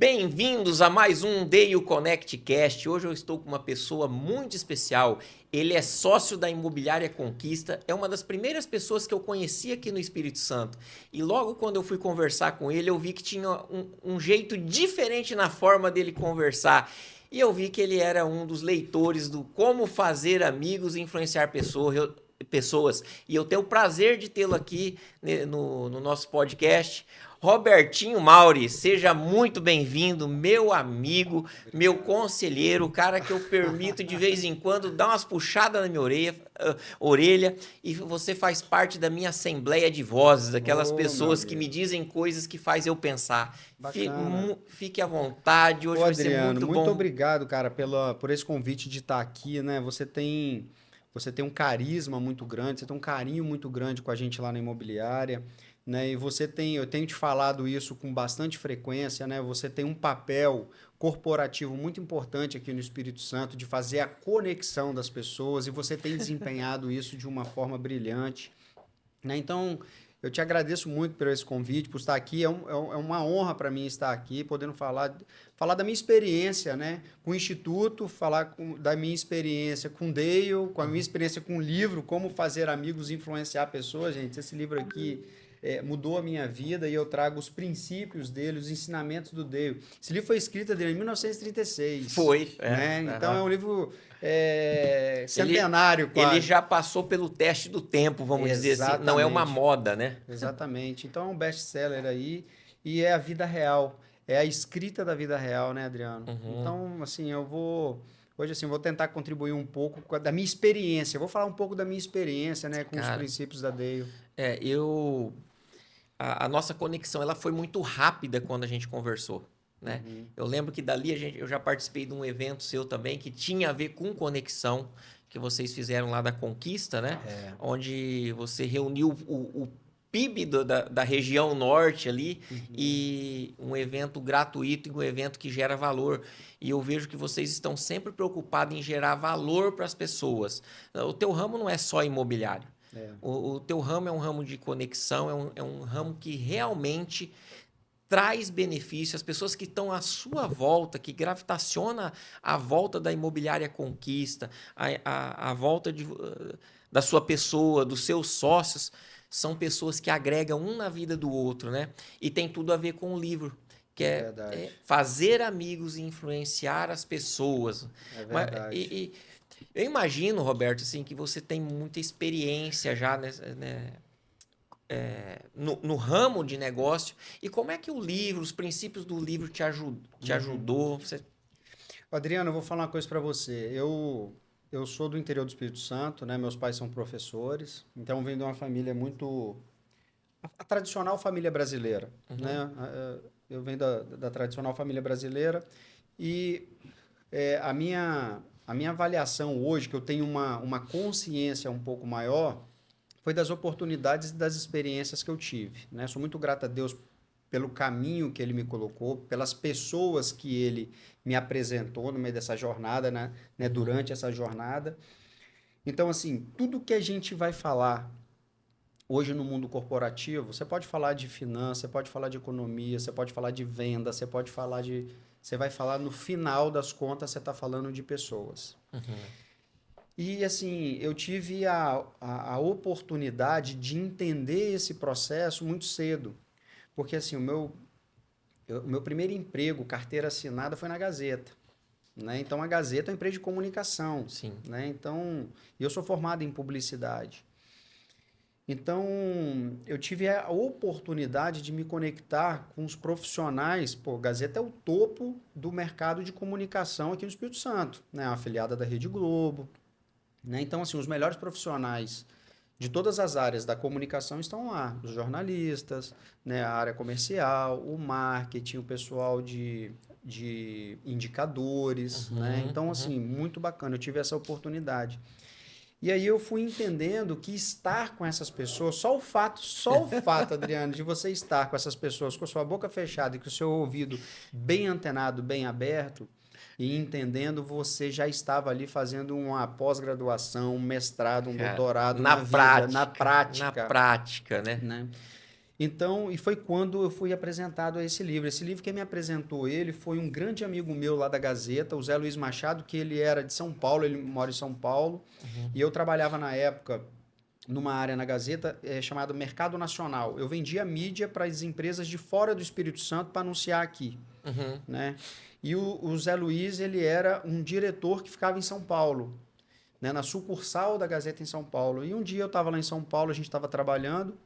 Bem-vindos a mais um Deio Connect Cast. Hoje eu estou com uma pessoa muito especial. Ele é sócio da Imobiliária Conquista, é uma das primeiras pessoas que eu conheci aqui no Espírito Santo. E logo quando eu fui conversar com ele, eu vi que tinha um jeito diferente na forma dele conversar. E eu vi que ele era um dos leitores do Como Fazer Amigos e Influenciar Pessoas. E eu tenho o prazer de tê-lo aqui no nosso podcast. Robertinho Mauri, seja muito bem-vindo, meu amigo, meu conselheiro, o cara que eu permito de vez em quando dar umas puxadas na minha orelha, e você faz parte da minha assembleia de vozes, aquelas pessoas que me dizem coisas que faz eu pensar. Fique à vontade, hoje vai ser Adriano, muito muito bom. obrigado, cara, por esse convite de estar aqui, né? Você tem um carisma muito grande, você tem um carinho muito grande com a gente lá na imobiliária, né? Eu tenho te falado isso com bastante frequência, né? Você tem um papel corporativo muito importante aqui no Espírito Santo de fazer a conexão das pessoas e você tem desempenhado isso de uma forma brilhante, né? Então, eu te agradeço muito por esse convite, por estar aqui. É uma honra para mim estar aqui, podendo falar da minha experiência, né, com o Instituto, da minha experiência com o Dale, com a minha experiência com o livro, Como Fazer Amigos e Influenciar Pessoas. Gente, esse livro aqui mudou a minha vida e eu trago os princípios dele, os ensinamentos do Dale. Esse livro foi escrito em 1936, Foi, né? Então, é um livro Ele, centenário ele quase. já passou pelo teste do tempo, vamos dizer assim. Não é uma Exatamente. moda, né? Exatamente. Então é um best-seller aí e é a vida real. É a escrita da vida real, né, Adriano? Uhum. Então, assim, hoje assim, vou tentar contribuir um pouco da minha experiência. Eu vou falar um pouco da minha experiência, né, com os Cara, princípios da Dale. é, eu a nossa conexão ela foi muito rápida quando a gente conversou, né? Uhum. Eu lembro que dali eu já participei de um evento seu também que tinha a ver com conexão que vocês fizeram lá da Conquista, né? É. Onde você reuniu o PIB da região norte ali Uhum. e um evento gratuito e um evento que gera valor. E eu vejo que vocês estão sempre preocupados em gerar valor para as pessoas. O teu ramo não é só imobiliário. É. O teu ramo é um ramo de conexão, é um ramo que realmente traz benefício. As pessoas que estão à sua volta, que gravitaciona à volta da imobiliária Conquista, à volta da sua pessoa, dos seus sócios, são pessoas que agregam um na vida do outro, né? E tem tudo a ver com o livro, que É é verdade. fazer amigos e influenciar as pessoas. É Mas, verdade. eu imagino, Roberto, assim, que você tem muita experiência já no ramo de negócio. E como é que o livro, os princípios do livro te Uhum. ajudou? Você... Adriano, eu vou falar uma coisa para você. Eu sou do interior do Espírito Santo, né? Meus pais são professores, então venho de uma família muito a tradicional família brasileira, Uhum, né? Eu venho da tradicional família brasileira e a minha avaliação hoje, que eu tenho uma consciência um pouco maior, foi das oportunidades e das experiências que eu tive, né? Sou muito grato a Deus pelo caminho que ele me colocou, pelas pessoas que ele me apresentou no meio dessa jornada, né? uhum. Durante essa jornada. Então, assim, tudo que a gente vai falar hoje no mundo corporativo, você pode falar de finanças, você pode falar de economia, você pode falar de venda, você pode falar de. Você vai falar no final das contas, você está falando de pessoas. Uhum. E assim, eu tive a oportunidade de entender esse processo muito cedo. Porque assim, o meu primeiro emprego, carteira assinada, foi na Gazeta. Né? Então a Gazeta é uma empresa de comunicação. Sim. Né? Então, eu sou formado em publicidade. Então, eu tive a oportunidade de me conectar com os profissionais. Pô, Gazeta é o topo do mercado de comunicação aqui no Espírito Santo, né? Uma afiliada da Rede Globo, né? Então, assim, os melhores profissionais de todas as áreas da comunicação estão lá. Os jornalistas, né? A área comercial, o marketing, o pessoal de indicadores, né? Uhum, Então, uhum. assim, muito bacana. Eu tive essa oportunidade. E aí eu fui entendendo que estar com essas pessoas, só o fato, Adriano, de você estar com essas pessoas com a sua boca fechada e com o seu ouvido bem antenado, bem aberto, e entendendo, você já estava ali fazendo uma pós-graduação, um mestrado, um Cara, doutorado na vida, na na prática, prática, né? né? Então, e foi quando eu fui apresentado a esse livro. Esse livro, quem me apresentou ele foi um grande amigo meu lá da Gazeta, o Zé Luiz Machado, que ele era de São Paulo, ele mora em São Paulo, e eu trabalhava na época numa área na Gazeta chamada Mercado Nacional. Eu vendia mídia para as empresas de fora do Espírito Santo para anunciar aqui, né? E o Zé Luiz, ele era um diretor que ficava em São Paulo, né, na sucursal da Gazeta em São Paulo. E um dia eu estava lá em São Paulo, a gente estava trabalhando,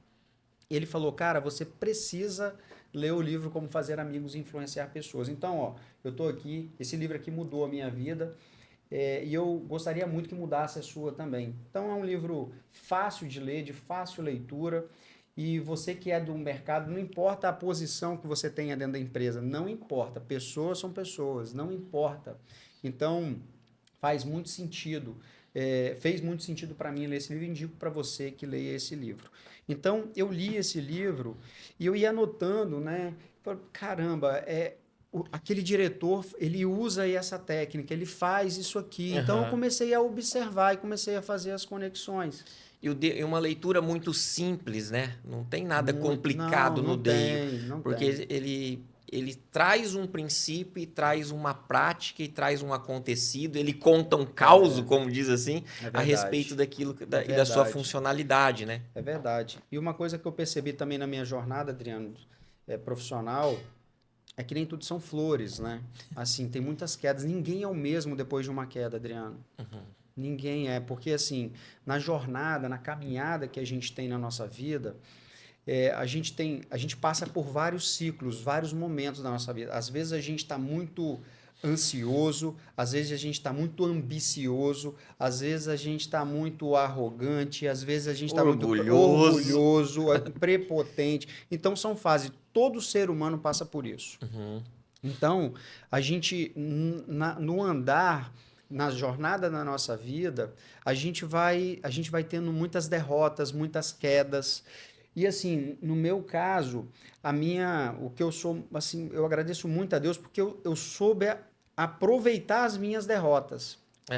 e ele falou, cara, você precisa ler o livro Como Fazer Amigos e Influenciar Pessoas. Então, ó, eu estou aqui, esse livro aqui mudou a minha vida, e eu gostaria muito que mudasse a sua também. Então, é um livro fácil de ler, de fácil leitura, e você que é do mercado, não importa a posição que você tenha dentro da empresa, não importa, pessoas são pessoas, não importa. Então, faz muito sentido. Fez muito sentido para mim ler esse livro e indico para você que leia esse livro. Então, eu li esse livro e eu ia anotando, né? Caramba, aquele diretor, ele usa essa técnica, ele faz isso aqui. Então, eu comecei a observar e comecei a fazer as conexões. E uma leitura muito simples, né? Não tem nada complicado no Deio. Porque ele traz um princípio e traz uma prática e traz um acontecido. Ele conta um caos, como diz assim, a respeito daquilo e da sua funcionalidade, né? É verdade. E uma coisa que eu percebi também na minha jornada, Adriano, profissional, é que nem tudo são flores, né? Assim, tem muitas quedas. Ninguém é o mesmo depois de uma queda, Adriano. Ninguém é. Porque, assim, na jornada, na caminhada que a gente tem na nossa vida, a gente passa por vários ciclos, vários momentos da nossa vida. Às vezes a gente está muito ansioso, às vezes a gente está muito ambicioso, às vezes a gente está muito arrogante, às vezes a gente está muito orgulhoso, prepotente. Então são fases. Todo ser humano passa por isso. Então, a gente, no andar, na jornada da nossa vida, a gente vai tendo muitas derrotas, muitas quedas. E assim, no meu caso, o que eu sou, assim, eu agradeço muito a Deus porque eu soube aproveitar as minhas derrotas.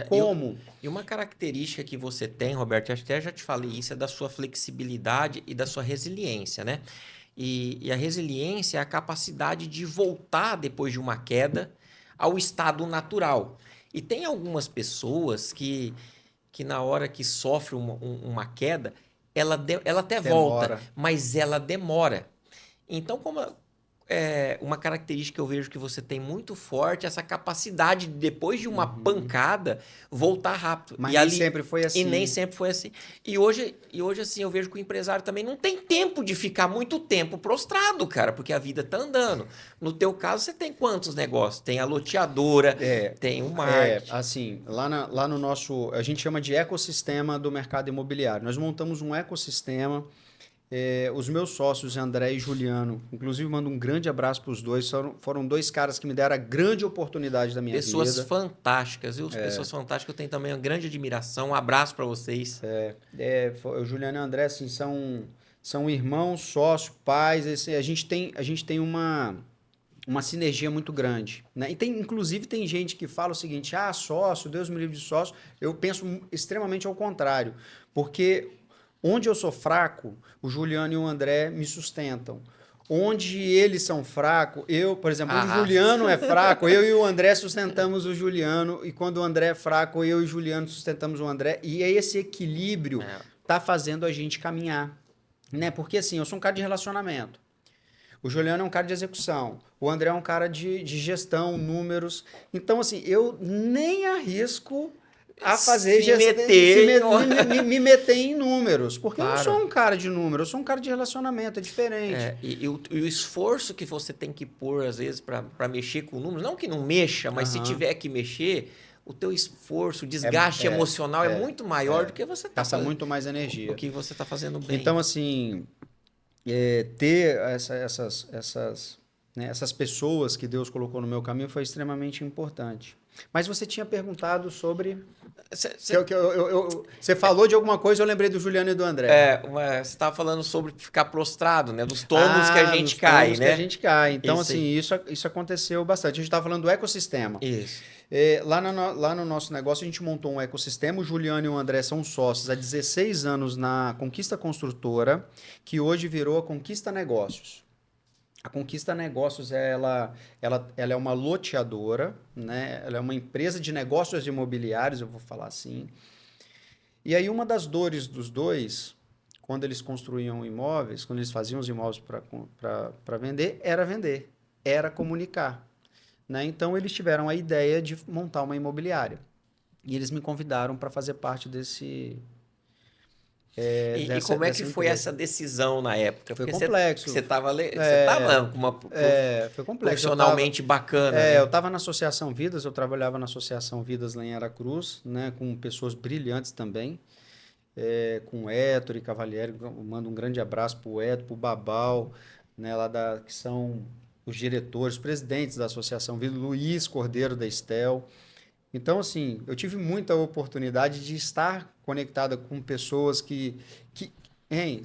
Como? E uma característica que você tem, Roberto, acho que até já te falei isso, é da sua flexibilidade e da sua resiliência, né? E a resiliência é a capacidade de voltar depois de uma queda ao estado natural. E tem algumas pessoas que na hora que sofre uma queda, ela até volta, mas ela demora. Então, uma característica que eu vejo que você tem muito forte é essa capacidade de, depois de uma pancada, voltar rápido. Mas nem sempre foi assim. E nem sempre foi assim. E hoje, assim, eu vejo que o empresário também não tem tempo de ficar muito tempo prostrado, cara, porque a vida tá andando. No teu caso, você tem quantos negócios? Tem a loteadora, tem o marketing. Assim, lá no nosso... A gente chama de ecossistema do mercado imobiliário. Nós montamos um ecossistema. Os meus sócios, André e Juliano, inclusive mando um grande abraço para os dois, foram dois caras que me deram a grande oportunidade da minha vida. Pessoas fantásticas, viu? Pessoas fantásticas, eu tenho também uma grande admiração, um abraço para vocês. O Juliano e o André, assim, são irmãos, sócios, pais, a gente tem uma sinergia muito grande, né? E inclusive tem gente que fala o seguinte, sócio, Deus me livre de sócio. Eu penso extremamente ao contrário, porque onde eu sou fraco, o Juliano e o André me sustentam. Onde eles são fracos, por exemplo, o Juliano é fraco, eu e o André sustentamos o Juliano, e quando o André é fraco, eu e o Juliano sustentamos o André, e esse equilíbrio tá fazendo a gente caminhar, né? Porque assim, eu sou um cara de relacionamento, o Juliano é um cara de execução, o André é um cara de gestão, números, então assim, eu nem arrisco a fazer me meter em números, porque eu não sou um cara de números, eu sou um cara de relacionamento, é diferente. E o esforço que você tem que pôr, às vezes, para mexer com números, não que não mexa, mas se tiver que mexer, o teu esforço, o desgaste emocional é muito maior do que você está fazendo. Gasta muito mais energia. Do que você está fazendo bem. Então, assim, ter né? Essas pessoas que Deus colocou no meu caminho foi extremamente importante. Mas você tinha perguntado sobre... Você falou de alguma coisa, eu lembrei do Juliano e do André. Você estava falando sobre ficar prostrado, né? Dos tombos que a gente Dos cai, tombos que né? a gente cai. Então, Isso assim, aí. isso aconteceu bastante. A gente estava falando do ecossistema. Isso. Lá no nosso negócio, a gente montou um ecossistema. O Juliano e o André são sócios há 16 anos na Conquista Construtora, que hoje virou a Conquista Negócios. A Conquista Negócios, ela é uma loteadora, né? Ela é uma empresa de negócios imobiliários, eu vou falar assim. E aí, uma das dores dos dois, quando eles construíam imóveis, quando eles faziam os imóveis para vender, era comunicar. Né? Então, eles tiveram a ideia de montar uma imobiliária. E eles me convidaram para fazer parte E como é que dessa foi empresa. essa decisão na época? Foi Porque complexo. você estava com uma Foi complexo. profissionalmente bacana, Eu né? estava na Associação Vidas, eu trabalhava na Associação Vidas lá em Aracruz, né? Com pessoas brilhantes também. Com o Héctor e Cavalieri, eu mando um grande abraço para o Héctor, para o Babal, né, que são os diretores, os presidentes da Associação Vida, Luiz Cordeiro da Estel. Então, assim, eu tive muita oportunidade de estar conectada com pessoas hein,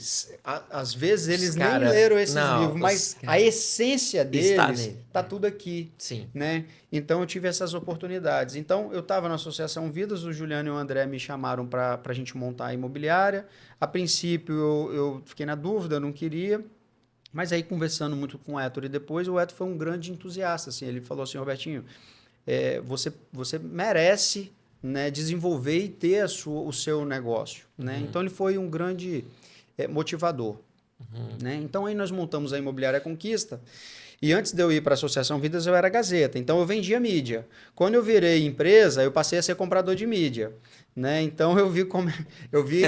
às vezes eles nem leram esses livros, mas a essência deles está tudo aqui. Sim. Né? Então, eu tive essas oportunidades. Então, eu estava na Associação Vidas, o Juliano e o André me chamaram para a gente montar a imobiliária. A princípio, eu fiquei na dúvida, não queria. Mas aí, conversando muito com o Héctor e depois, o Héctor foi um grande entusiasta. Assim, ele falou assim, Robertinho, você merece, né, desenvolver e ter o seu negócio. Né? Então, ele foi um grande motivador. Né? Então, aí nós montamos a Imobiliária Conquista. E antes de eu ir para a Associação Vidas, eu era Gazeta. Então, eu vendia mídia. Quando eu virei empresa, eu passei a ser comprador de mídia. Né? Então, eu vi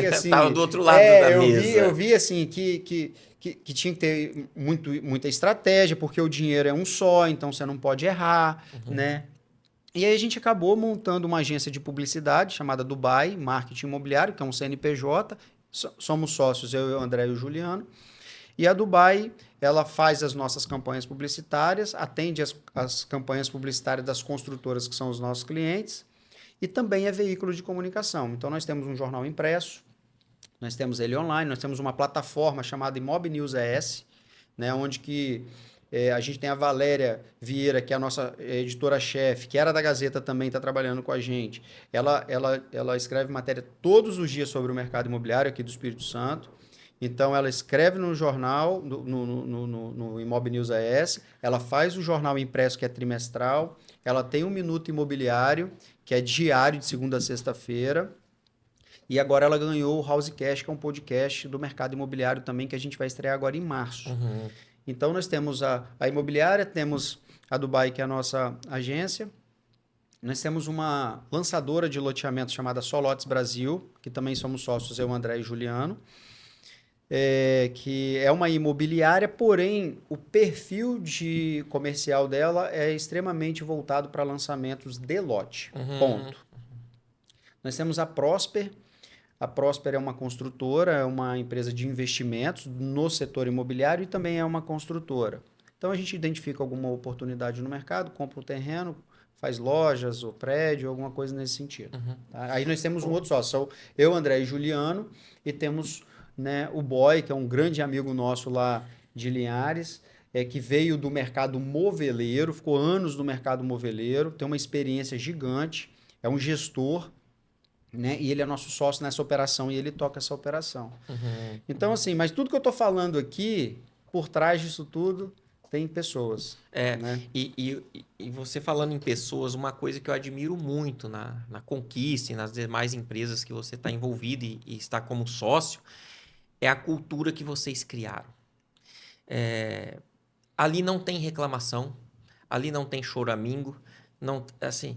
assim... Estava do outro lado da mesa. Eu vi assim, que tinha que ter muita estratégia, porque o dinheiro é um só, então você não pode errar, né? E aí a gente acabou montando uma agência de publicidade chamada Dubai Marketing Imobiliário, que é um CNPJ. Somos sócios, eu, o André e o Juliano. E a Dubai, ela faz as nossas campanhas publicitárias, atende as campanhas publicitárias das construtoras que são os nossos clientes e também é veículo de comunicação. Então, nós temos um jornal impresso, nós temos ele online, nós temos uma plataforma chamada Imob News ES, né, onde que a gente tem a Valéria Vieira, que é a nossa editora-chefe, que era da Gazeta também, está trabalhando com a gente. Ela escreve matéria todos os dias sobre o mercado imobiliário aqui do Espírito Santo. Então, ela escreve no jornal, no Imob News AS, ela faz o jornal impresso, que é trimestral, ela tem um Minuto Imobiliário, que é diário, de segunda a sexta-feira, e agora ela ganhou o Housecast, que é um podcast do mercado imobiliário também, que a gente vai estrear agora em março. Então, nós temos a imobiliária, temos a Dubai, que é a nossa agência, nós temos uma lançadora de loteamento chamada Solotes Brasil, que também somos sócios, eu, André e Juliano, que é uma imobiliária, porém o perfil de comercial dela é extremamente voltado para lançamentos de lote. Ponto. Nós temos a Prosper. A Prosper é uma construtora, é uma empresa de investimentos no setor imobiliário e também é uma construtora. Então a gente identifica alguma oportunidade no mercado, compra o terreno, faz lojas ou prédio, alguma coisa nesse sentido. Tá? Aí nós temos um outro sócio, são eu, André e Juliano, e temos, né, o Boy, que é um grande amigo nosso lá de Linhares, que veio do mercado moveleiro, ficou anos no mercado moveleiro, tem uma experiência gigante, é um gestor, né, e ele é nosso sócio nessa operação e ele toca essa operação. Então, assim, mas tudo que eu estou falando aqui, por trás disso tudo, tem pessoas. Né? E você falando em pessoas, uma coisa que eu admiro muito na Conquista e nas demais empresas que você está envolvido e está como sócio, é a cultura que vocês criaram. Ali não tem reclamação, ali não tem choramingo, não, assim,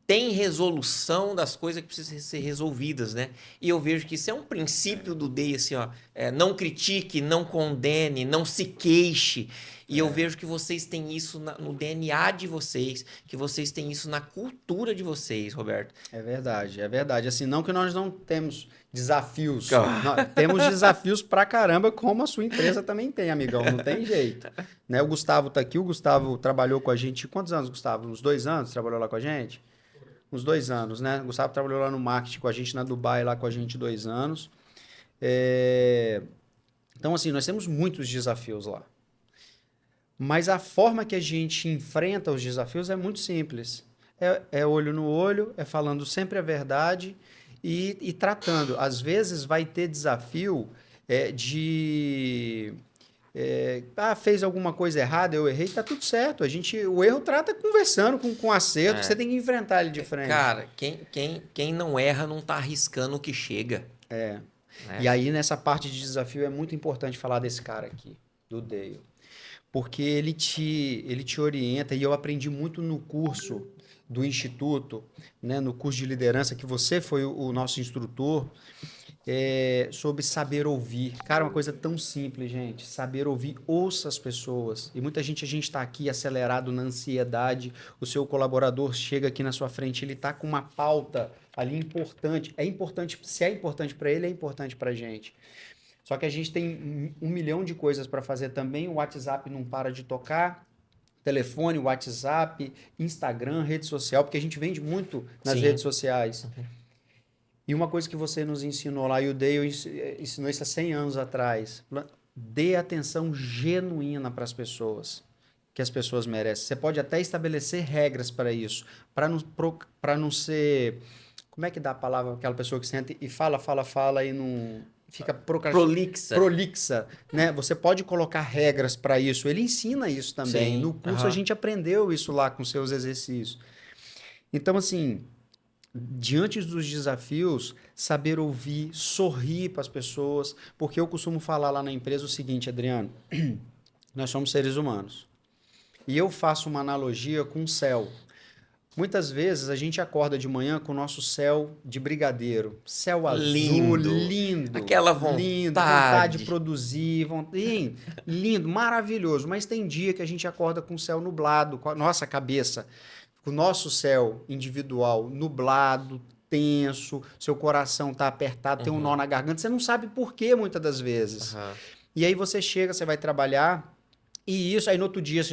tem resolução das coisas que precisam ser resolvidas, né? E eu vejo que isso é um princípio do DEI, assim, ó, não critique, não condene, não se queixe. E eu vejo que vocês têm isso no DNA de vocês, que vocês têm isso na cultura de vocês, Roberto. É verdade, é verdade. Assim, não que nós não temos desafios. Ah. Nós temos desafios pra caramba, como a sua empresa também tem, amigão. Não tem jeito. Né? O Gustavo tá aqui, o Gustavo trabalhou com a gente. Quantos anos, Gustavo? Uns 2 anos trabalhou lá com a gente? Uns 2 anos, né? O Gustavo trabalhou lá no marketing com a gente, na Dubai, lá com a gente 2 anos. Então, assim, nós temos muitos desafios lá. Mas a forma que a gente enfrenta os desafios é muito simples. É olho no olho, é falando sempre a verdade e tratando. Às vezes vai ter desafio fez alguma coisa errada, eu errei, tá tudo certo. O erro trata conversando com acerto, você tem que enfrentar ele de frente. Cara, quem não erra não tá arriscando o que chega. E aí, nessa parte de desafio, é muito importante falar desse cara aqui, do Dale. Porque ele te orienta, e eu aprendi muito no curso do Instituto, né, no curso de liderança, que você foi o nosso instrutor, sobre saber ouvir. Cara, uma coisa tão simples, gente. Saber ouvir, ouça as pessoas. E muita gente, a gente está aqui acelerado na ansiedade. O seu colaborador chega aqui na sua frente, ele está com uma pauta ali importante. É importante, se é importante para ele, é importante para a gente. Só que a gente tem 1 milhão de coisas para fazer também. O WhatsApp não para de tocar. Telefone, WhatsApp, Instagram, rede social, porque a gente vende muito nas redes sociais. E uma coisa que você nos ensinou lá, e o Dale ensinou isso há 100 anos atrás, dê atenção genuína para as pessoas, que as pessoas merecem. Você pode até estabelecer regras para isso, para não ser... Como é que dá a palavra aquela pessoa que senta e fala e não... Fica prolixa, né? Você pode colocar regras para isso. Ele ensina isso também. No curso a gente aprendeu isso lá com seus exercícios. Então, assim, diante dos desafios, saber ouvir, sorrir para as pessoas, porque eu costumo falar lá na empresa o seguinte, Adriano, nós somos seres humanos. E eu faço uma analogia com o céu. Muitas vezes a gente acorda de manhã com o nosso céu de brigadeiro. Céu azul, lindo. Aquela vontade. Lindo, vontade de produzir. Lindo, maravilhoso. Mas tem dia que a gente acorda com o céu nublado, com a nossa cabeça, com o nosso céu individual nublado, tenso, seu coração está apertado, tem um nó na garganta. Você não sabe por quê muitas das vezes. E aí você chega, você vai trabalhar... E isso, aí no outro dia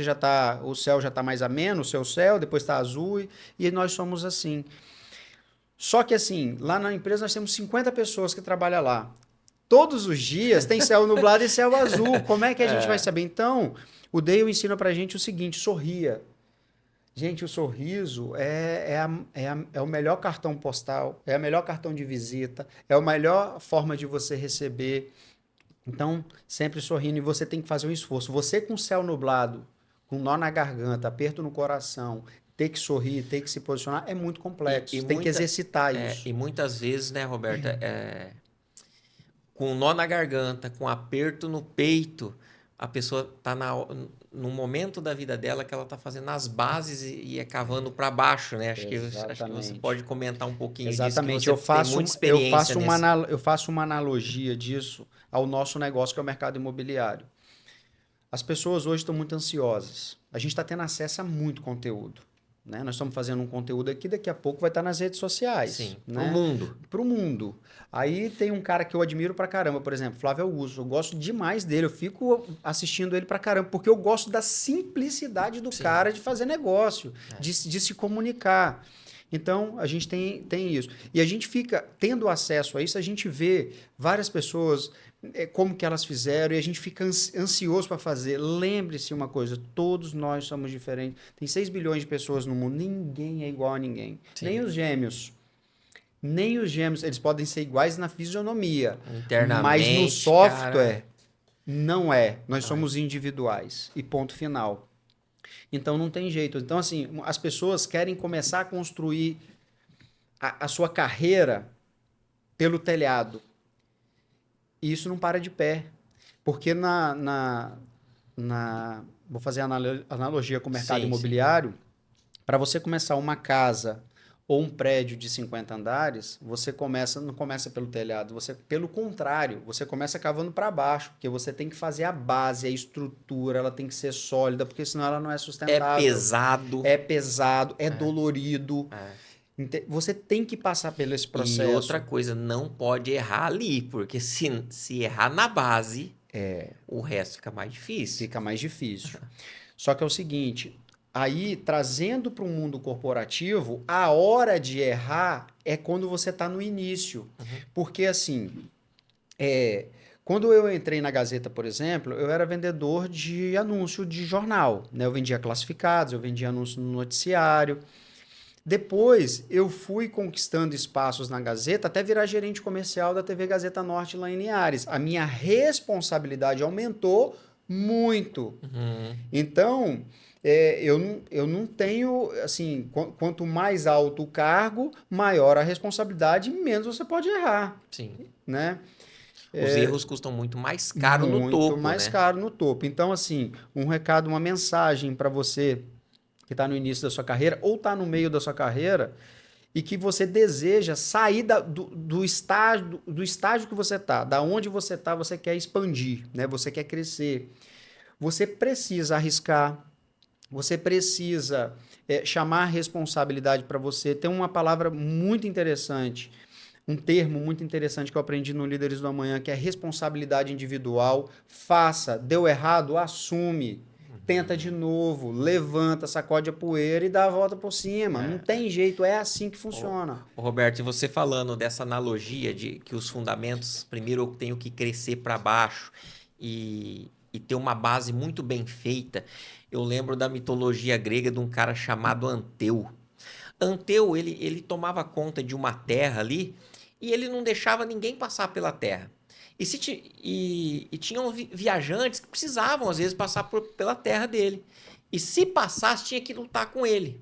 o céu já está mais ameno, o seu céu, depois está azul, e nós somos assim. Só que assim, lá na empresa nós temos 50 pessoas que trabalham lá. Todos os dias tem céu nublado e céu azul. Como é que a gente vai saber? Então, o Dale ensina pra gente o seguinte, sorria. Gente, o sorriso é o melhor cartão postal, é o melhor cartão de visita, é a melhor forma de você receber. Então, sempre sorrindo, e você tem que fazer um esforço. Você com o céu nublado, com nó na garganta, aperto no coração, ter que sorrir, ter que se posicionar, é muito complexo. Tem que exercitar isso. E muitas vezes, né, Roberta, com nó na garganta, com aperto no peito, a pessoa está no momento da vida dela que ela está fazendo as bases e é cavando para baixo, né? Acho que você pode comentar um pouquinho disso. Exatamente. Eu faço uma analogia disso ao nosso negócio, que é o mercado imobiliário. As pessoas hoje estão muito ansiosas. A gente está tendo acesso a muito conteúdo. Né? Nós estamos fazendo um conteúdo aqui, daqui a pouco vai estar nas redes sociais. Sim, né? Pro mundo. Pro mundo. Aí tem um cara que eu admiro pra caramba, por exemplo, Flávio Augusto. Eu gosto demais dele, eu fico assistindo ele pra caramba, porque eu gosto da simplicidade do cara de fazer negócio, de se comunicar. Então, a gente tem isso. E a gente fica tendo acesso a isso, a gente vê várias pessoas... como que elas fizeram, e a gente fica ansioso para fazer. Lembre-se uma coisa, todos nós somos diferentes. Tem 6 bilhões de pessoas no mundo, ninguém é igual a ninguém. Sim. Nem os gêmeos. Nem os gêmeos, eles podem ser iguais na fisionomia. Internamente, mas no software, não é. Nós somos individuais. E ponto final. Então, não tem jeito. Então, assim, as pessoas querem começar a construir a sua carreira pelo telhado. E isso não para de pé. Porque vou fazer analogia com o mercado imobiliário. Para você começar uma casa ou um prédio de 50 andares, você não começa pelo telhado, pelo contrário, você começa cavando para baixo, porque você tem que fazer a base, a estrutura, ela tem que ser sólida, porque senão ela não é É sustentável. pesado. É pesado, é dolorido. É. Você tem que passar pelo esse E outra processo. coisa, não pode errar ali, porque se errar na base, o resto fica mais difícil. Fica mais difícil. Só que é o seguinte, aí trazendo para o mundo corporativo, a hora de errar é quando você está no início. Porque assim, quando eu entrei na Gazeta, por exemplo, eu era vendedor de anúncio de jornal, né? Eu vendia classificados, eu vendia anúncio no noticiário. Depois, eu fui conquistando espaços na Gazeta até virar gerente comercial da TV Gazeta Norte lá em Linhares. A minha responsabilidade aumentou muito. Então, eu não tenho, assim, quanto mais alto o cargo, maior a responsabilidade, menos você pode errar, Sim. né? Os erros custam muito mais caro no Muito topo, mais né? caro no topo. Então, assim, um recado, uma mensagem para você que está no início da sua carreira ou está no meio da sua carreira e que você deseja sair do estágio que você está, da onde você está, você quer expandir, né? Você quer crescer. Você precisa arriscar, você precisa chamar a responsabilidade para você. Tem uma palavra muito interessante, um termo muito interessante que eu aprendi no Líderes do Amanhã, que é responsabilidade individual. Faça, deu errado, assume. Tenta de novo, levanta, sacode a poeira e dá a volta por cima. Não tem jeito, é assim que funciona. Ô, Roberto, e você falando dessa analogia de que os fundamentos primeiro eu tenho que crescer para baixo e ter uma base muito bem feita, eu lembro da mitologia grega de um cara chamado Anteu. Anteu, ele tomava conta de uma terra ali e ele não deixava ninguém passar pela terra. E tinham viajantes que precisavam, às vezes, passar pela terra dele. E se passasse, tinha que lutar com ele.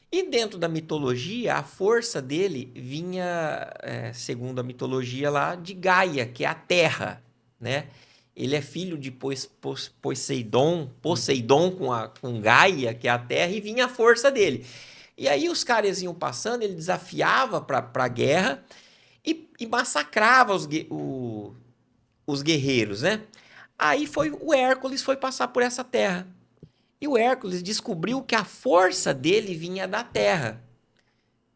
E dentro da mitologia, a força dele vinha, segundo a mitologia lá, de Gaia, que é a terra, né? Ele é filho de Poseidon com Gaia, que é a terra, e vinha a força dele. E aí os caras iam passando, ele desafiava para a guerra e massacrava os guerreiros, né? Aí o Hércules foi passar por essa terra. E o Hércules descobriu que a força dele vinha da terra.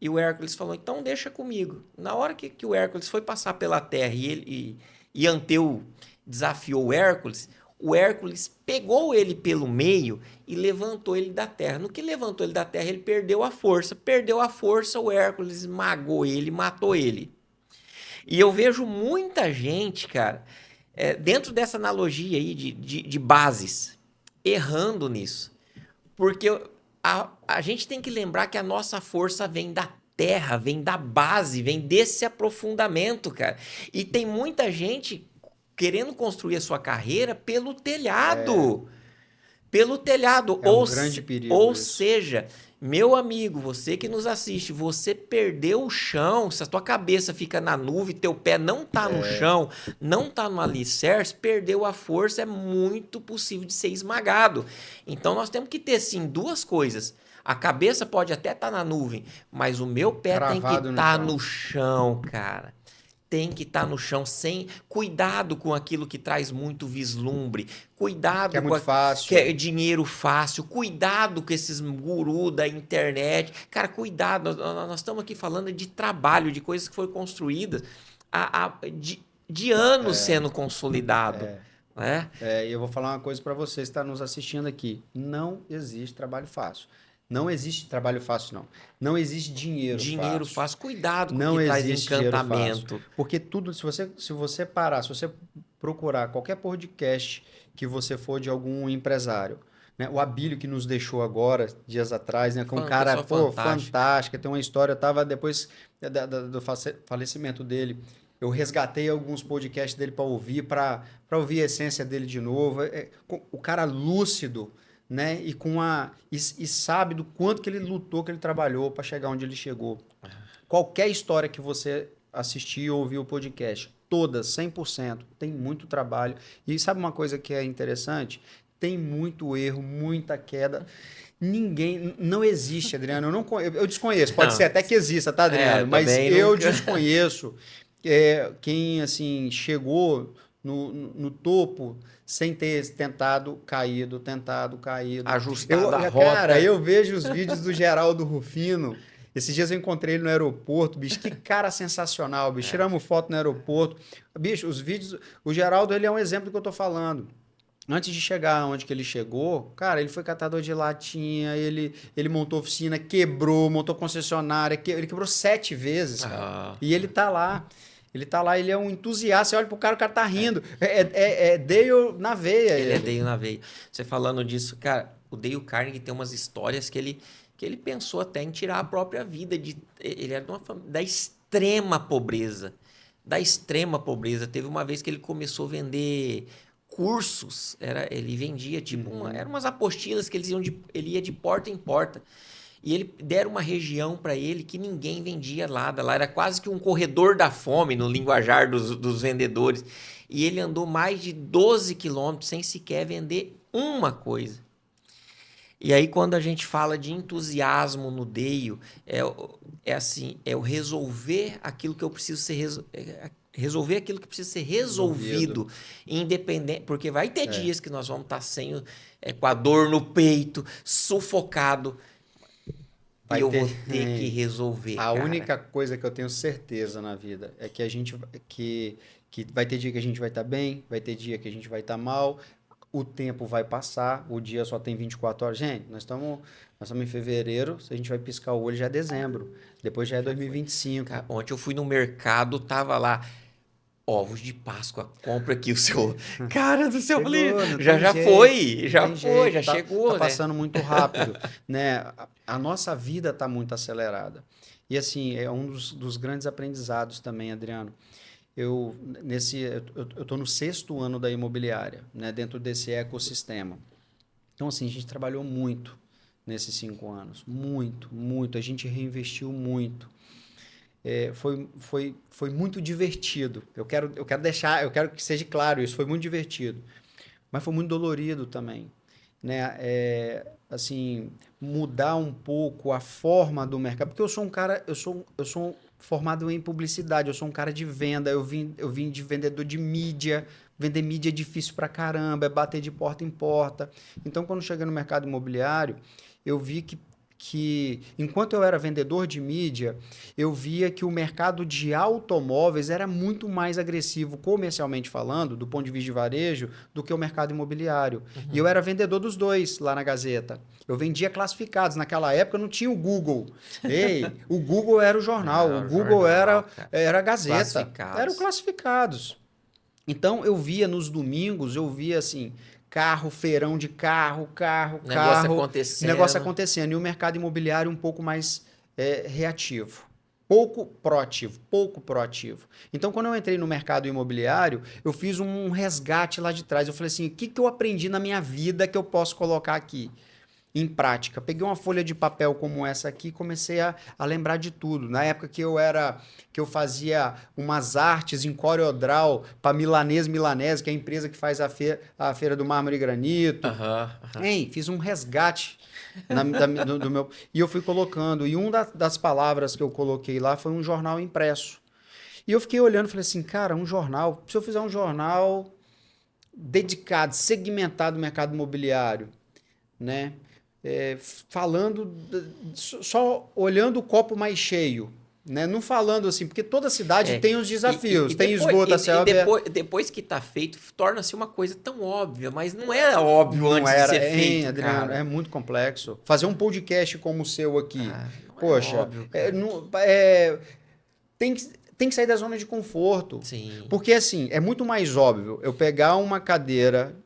E o Hércules falou, então deixa comigo. Na hora que o Hércules foi passar pela terra e Anteu desafiou o Hércules pegou ele pelo meio e levantou ele da terra. No que levantou ele da terra, ele perdeu a força. Perdeu a força, o Hércules esmagou ele, matou ele. E eu vejo muita gente, cara, dentro dessa analogia aí de bases, errando nisso. Porque a gente tem que lembrar que a nossa força vem da terra, vem da base, vem desse aprofundamento, cara. E tem muita gente querendo construir a sua carreira pelo telhado. Pelo telhado. É um grande perigo Ou isso. seja, meu amigo, você que nos assiste, você perdeu o chão. Se a tua cabeça fica na nuvem, teu pé não tá no chão, não tá no alicerce, perdeu a força, é muito possível de ser esmagado. Então nós temos que ter, sim, duas coisas. A cabeça pode até estar na nuvem, mas o meu pé tem que Cravado no estar chão. no chão, cara. Tem que estar no chão sem cuidado com aquilo que traz muito vislumbre, cuidado Que é com muito fácil. que é dinheiro fácil, cuidado com esses gurus da internet. Cara, cuidado, nós estamos aqui falando de trabalho, de coisas que foram construídas de anos sendo consolidado. Né? E eu vou falar uma coisa para você que está nos assistindo aqui. Não existe trabalho fácil. Não existe trabalho fácil, não. Não existe Dinheiro fácil. fácil, cuidado com o Não que traz existe dinheiro fácil. encantamento. Porque tudo, se você parar, se você procurar qualquer podcast que você for de algum empresário, né? O Abílio que nos deixou agora, dias atrás, né? Com um cara, Pessoa fantástica. fantástico, tem uma história, eu tava depois do falecimento dele, eu resgatei alguns podcasts dele para ouvir a essência dele de novo. O cara lúcido, né? E sabe do quanto que ele lutou, que ele trabalhou para chegar onde ele chegou. Qualquer história que você assistir ou ouvir o podcast, todas, 100%, tem muito trabalho. E sabe uma coisa que é interessante? Tem muito erro, muita queda. Ninguém, não existe, Adriano. Eu desconheço. Pode Não. ser até que exista, tá, Adriano? Mas também eu nunca. desconheço quem assim chegou no topo sem ter tentado, caído. Ajustado a Cara, rota. eu vejo os vídeos do Geraldo Rufino. Esses dias eu encontrei ele no aeroporto, bicho. Que cara sensacional, bicho. Tiramos foto no aeroporto. Bicho, os vídeos. O Geraldo, ele é um exemplo do que eu tô falando. Antes de chegar onde que ele chegou, cara, ele foi catador de latinha, ele montou oficina, montou concessionária, ele quebrou 7 vezes, cara. Ah, E ele tá lá. Ele tá lá, ele é um entusiasta. Você olha pro cara, o cara tá rindo. É Dale na veia. ele é Ele. Dale na veia. Você falando disso, cara, o Dale Carnegie tem umas histórias que ele pensou até em tirar a própria vida. Ele era de uma família da extrema pobreza. Da extrema pobreza. Teve uma vez que ele começou a vender cursos. Ele vendia, tipo, eram umas apostilas que ele ia de porta em porta. E ele deram uma região para ele que ninguém vendia nada. Lá era quase que um corredor da fome no linguajar dos vendedores. E ele andou mais de 12 quilômetros sem sequer vender uma coisa. E aí, quando a gente fala de entusiasmo no Deio, é assim, é o resolver aquilo que eu preciso resolver aquilo que precisa ser resolvido, independente, porque vai ter dias que nós vamos estar com a dor no peito, sufocado, e eu vou ter que resolver, A cara. única coisa que eu tenho certeza na vida é que a gente que vai ter dia que a gente vai estar bem, vai ter dia que a gente vai estar mal. O tempo vai passar, o dia só tem 24 horas. Gente, nós estamos em fevereiro, se a gente vai piscar o olho já é dezembro. Depois já é 2025. Cara, ontem eu fui no mercado, tava lá ovos de Páscoa, compra aqui o seu. Cara do céu, Chegou, já jeito, foi, já tem foi, jeito, já chegou, tá né? passando muito rápido, né? A nossa vida tá muito acelerada. E assim, é um dos grandes aprendizados também, Adriano. Eu tô no 6º ano da imobiliária, né? Dentro desse ecossistema. Então, assim, a gente trabalhou muito nesses 5 anos. Muito, muito. A gente reinvestiu muito. Foi muito divertido. Eu quero que seja claro isso. Foi muito divertido. Mas foi muito dolorido também, né? Assim, mudar um pouco a forma do mercado. Porque eu sou um cara, eu sou formado em publicidade, eu sou um cara de venda, eu vim de vendedor de mídia. Vender mídia é difícil pra caramba, é bater de porta em porta. Então, quando cheguei no mercado imobiliário, eu vi que enquanto eu era vendedor de mídia, eu via que o mercado de automóveis era muito mais agressivo, comercialmente falando, do ponto de vista de varejo, do que o mercado imobiliário. E eu era vendedor dos dois lá na Gazeta. Eu vendia classificados. Naquela época não tinha o Google. Ei, o Google era o jornal, o Não, Google jornal, cara. era a Gazeta. Era o Classificados. classificados. Então eu via nos domingos, eu via assim, carro, feirão de Negócio negócio acontecendo. acontecendo. E o mercado imobiliário um pouco mais reativo. Pouco proativo. Então, quando eu entrei no mercado imobiliário, eu fiz um resgate lá de trás. Eu falei assim: o que eu aprendi na minha vida que eu posso colocar aqui em prática? Peguei uma folha de papel como essa aqui e comecei a lembrar de tudo. Na época que eu fazia umas artes em CorelDRAW para Milanese, que é a empresa que faz a feira do mármore e granito. Hein, fiz um resgate do meu. E eu fui colocando. E uma das palavras que eu coloquei lá foi um jornal impresso. E eu fiquei olhando e falei assim, cara, um jornal. Se eu fizer um jornal dedicado, segmentado no mercado imobiliário, né? Falando, só olhando o copo mais cheio. Né? Não falando assim, porque toda cidade tem os desafios, tem esgoto a céu aberto. Depois que tá feito, torna-se uma coisa tão óbvia, mas não era óbvio Não antes era, de ser feito, Adriano, cara. é muito complexo. Fazer um podcast como o seu aqui, Não poxa, é óbvio, cara. Tem que sair da zona de conforto. Sim. Porque, assim, é muito mais óbvio eu pegar uma cadeira,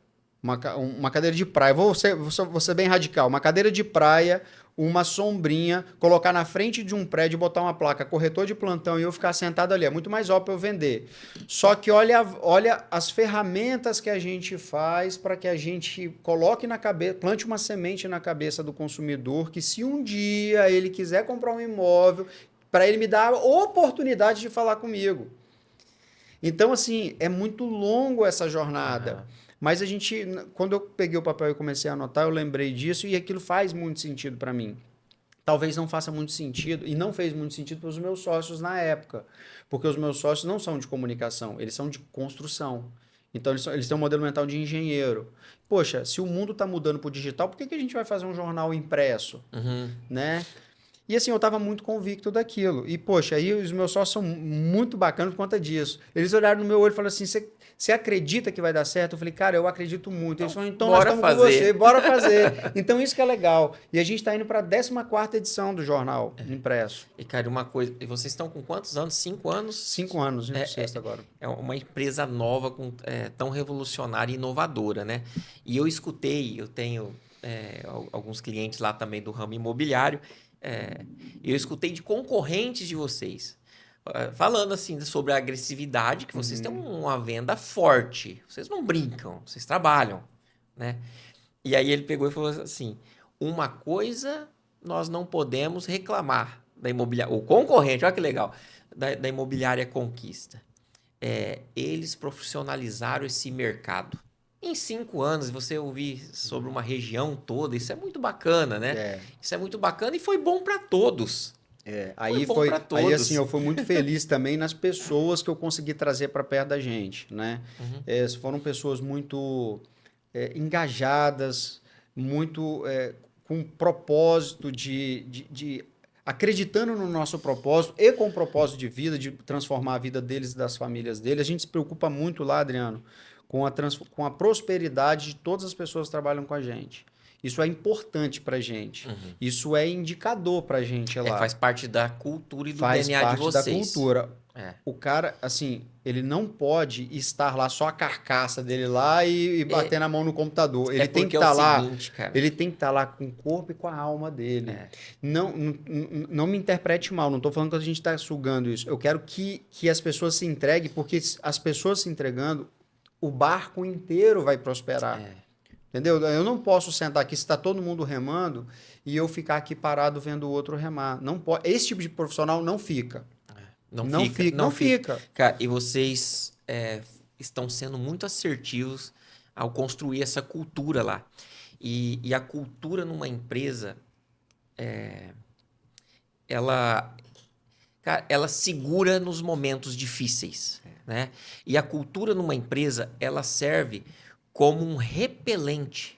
uma cadeira de praia, vou ser bem radical, uma cadeira de praia, uma sombrinha, colocar na frente de um prédio, botar uma placa, corretor de plantão, e eu ficar sentado ali. É muito mais óbvio eu vender. Só que olha as ferramentas que a gente faz para que a gente coloque na cabeça, plante uma semente na cabeça do consumidor, que se um dia ele quiser comprar um imóvel, para ele me dar a oportunidade de falar comigo. Então, assim, é muito longo essa jornada. Mas quando eu peguei o papel e comecei a anotar, eu lembrei disso e aquilo faz muito sentido para mim. Talvez não faça muito sentido, e não fez muito sentido para os meus sócios na época, porque os meus sócios não são de comunicação, eles são de construção. Então, eles têm um modelo mental de engenheiro. Poxa, se o mundo está mudando para o digital, por que que a gente vai fazer um jornal impresso? Uhum. Né? E assim, eu estava muito convicto daquilo. E, poxa, aí os meus sócios são muito bacanas por conta disso. Eles olharam no meu olho e falaram assim: você acredita que vai dar certo? Eu falei, cara, eu acredito muito. Eles falaram, então nós Bora estamos com fazer. você, bora fazer. Então isso que é legal. E a gente está indo para a 14ª edição do jornal impresso. E, cara, uma coisa. E vocês estão com quantos anos? 5 anos? 5 anos, indo pro sexto agora. É uma empresa nova, tão revolucionária e inovadora, né? E eu escutei, eu tenho alguns clientes lá também do ramo imobiliário, eu escutei de concorrentes de vocês, falando assim sobre a agressividade, que vocês têm uma venda forte, vocês não brincam, vocês trabalham, né? E aí ele pegou e falou assim, uma coisa nós não podemos reclamar da imobiliária, o concorrente, olha que legal, da imobiliária Conquista. Eles profissionalizaram esse mercado. Em 5 anos, você ouvir sobre uma região toda, isso é muito bacana, né? Isso é muito bacana e foi bom para todos. Aí bom para todos. Aí assim, eu fui muito feliz também nas pessoas que eu consegui trazer para perto da gente, né? Foram pessoas muito engajadas, muito com propósito de acreditando no nosso propósito e com o propósito de vida, de transformar a vida deles e das famílias deles. A gente se preocupa muito lá, Adriano, com a prosperidade de todas as pessoas que trabalham com a gente. Isso é importante pra gente. Isso é indicador pra gente lá. Faz parte da cultura e do Faz DNA parte de vocês. da cultura. O cara, assim, ele não pode estar lá só a carcaça dele lá e bater na mão no computador. Ele tem que estar lá. Seguinte, cara. Ele tem que estar lá com o corpo e com a alma dele. Não me interprete mal, não estou falando que a gente está sugando isso. Eu quero que as pessoas se entreguem, porque as pessoas se entregando, o barco inteiro vai prosperar. Entendeu? Eu não posso sentar aqui se está todo mundo remando e eu ficar aqui parado vendo o outro remar. Não pode. Esse tipo de profissional não fica. Não fica. Cara, e vocês estão sendo muito assertivos ao construir essa cultura lá. E a cultura numa empresa, ela segura nos momentos difíceis, né? E a cultura numa empresa, ela serve como um repelente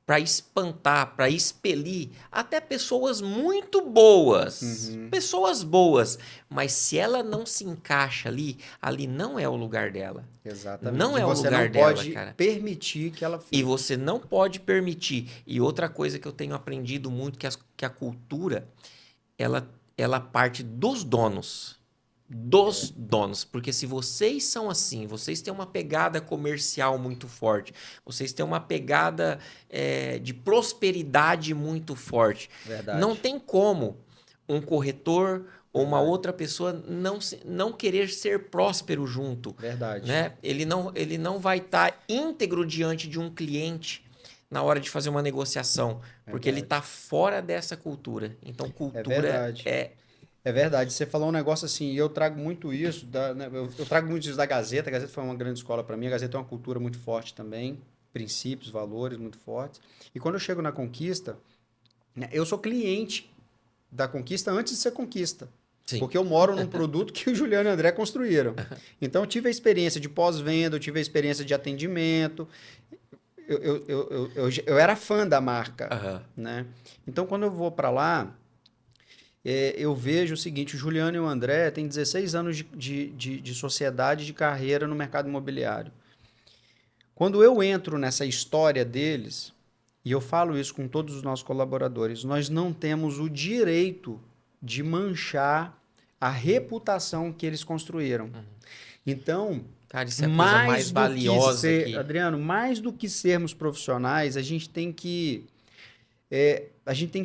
para espantar, para expelir até pessoas muito boas. Pessoas boas. Mas se ela não se encaixa ali não é o lugar dela. Exatamente. Não é o lugar dela, cara. Você não pode permitir que ela fique. E você não pode permitir. E outra coisa que eu tenho aprendido muito, que a cultura, ela parte dos donos. Dos donos, porque se vocês são assim, vocês têm uma pegada comercial muito forte, vocês têm uma pegada de prosperidade muito forte. Verdade. Não tem como um corretor ou uma outra pessoa não querer ser próspero junto. Verdade. Né? Ele não vai estar íntegro diante de um cliente na hora de fazer uma negociação, porque ele está fora dessa cultura. Então, cultura É verdade, você falou um negócio assim, e eu trago muito isso, eu trago muito isso da Gazeta. A Gazeta foi uma grande escola para mim. A Gazeta tem uma cultura muito forte também, princípios, valores muito fortes. E quando eu chego na Conquista, né, eu sou cliente da Conquista antes de ser Conquista. Sim. Porque eu moro num produto que o Juliano e o André construíram. Então eu tive a experiência de pós-venda, eu tive a experiência de atendimento. Eu era fã da marca. Né? Então quando eu vou para lá, eu vejo o seguinte: o Juliano e o André têm 16 anos de sociedade, de carreira no mercado imobiliário. Quando eu entro nessa história deles, e eu falo isso com todos os nossos colaboradores, nós não temos o direito de manchar a reputação que eles construíram. Então, cara, isso é a coisa mais valiosa aqui. Adriano, mais do que sermos profissionais, a gente tem que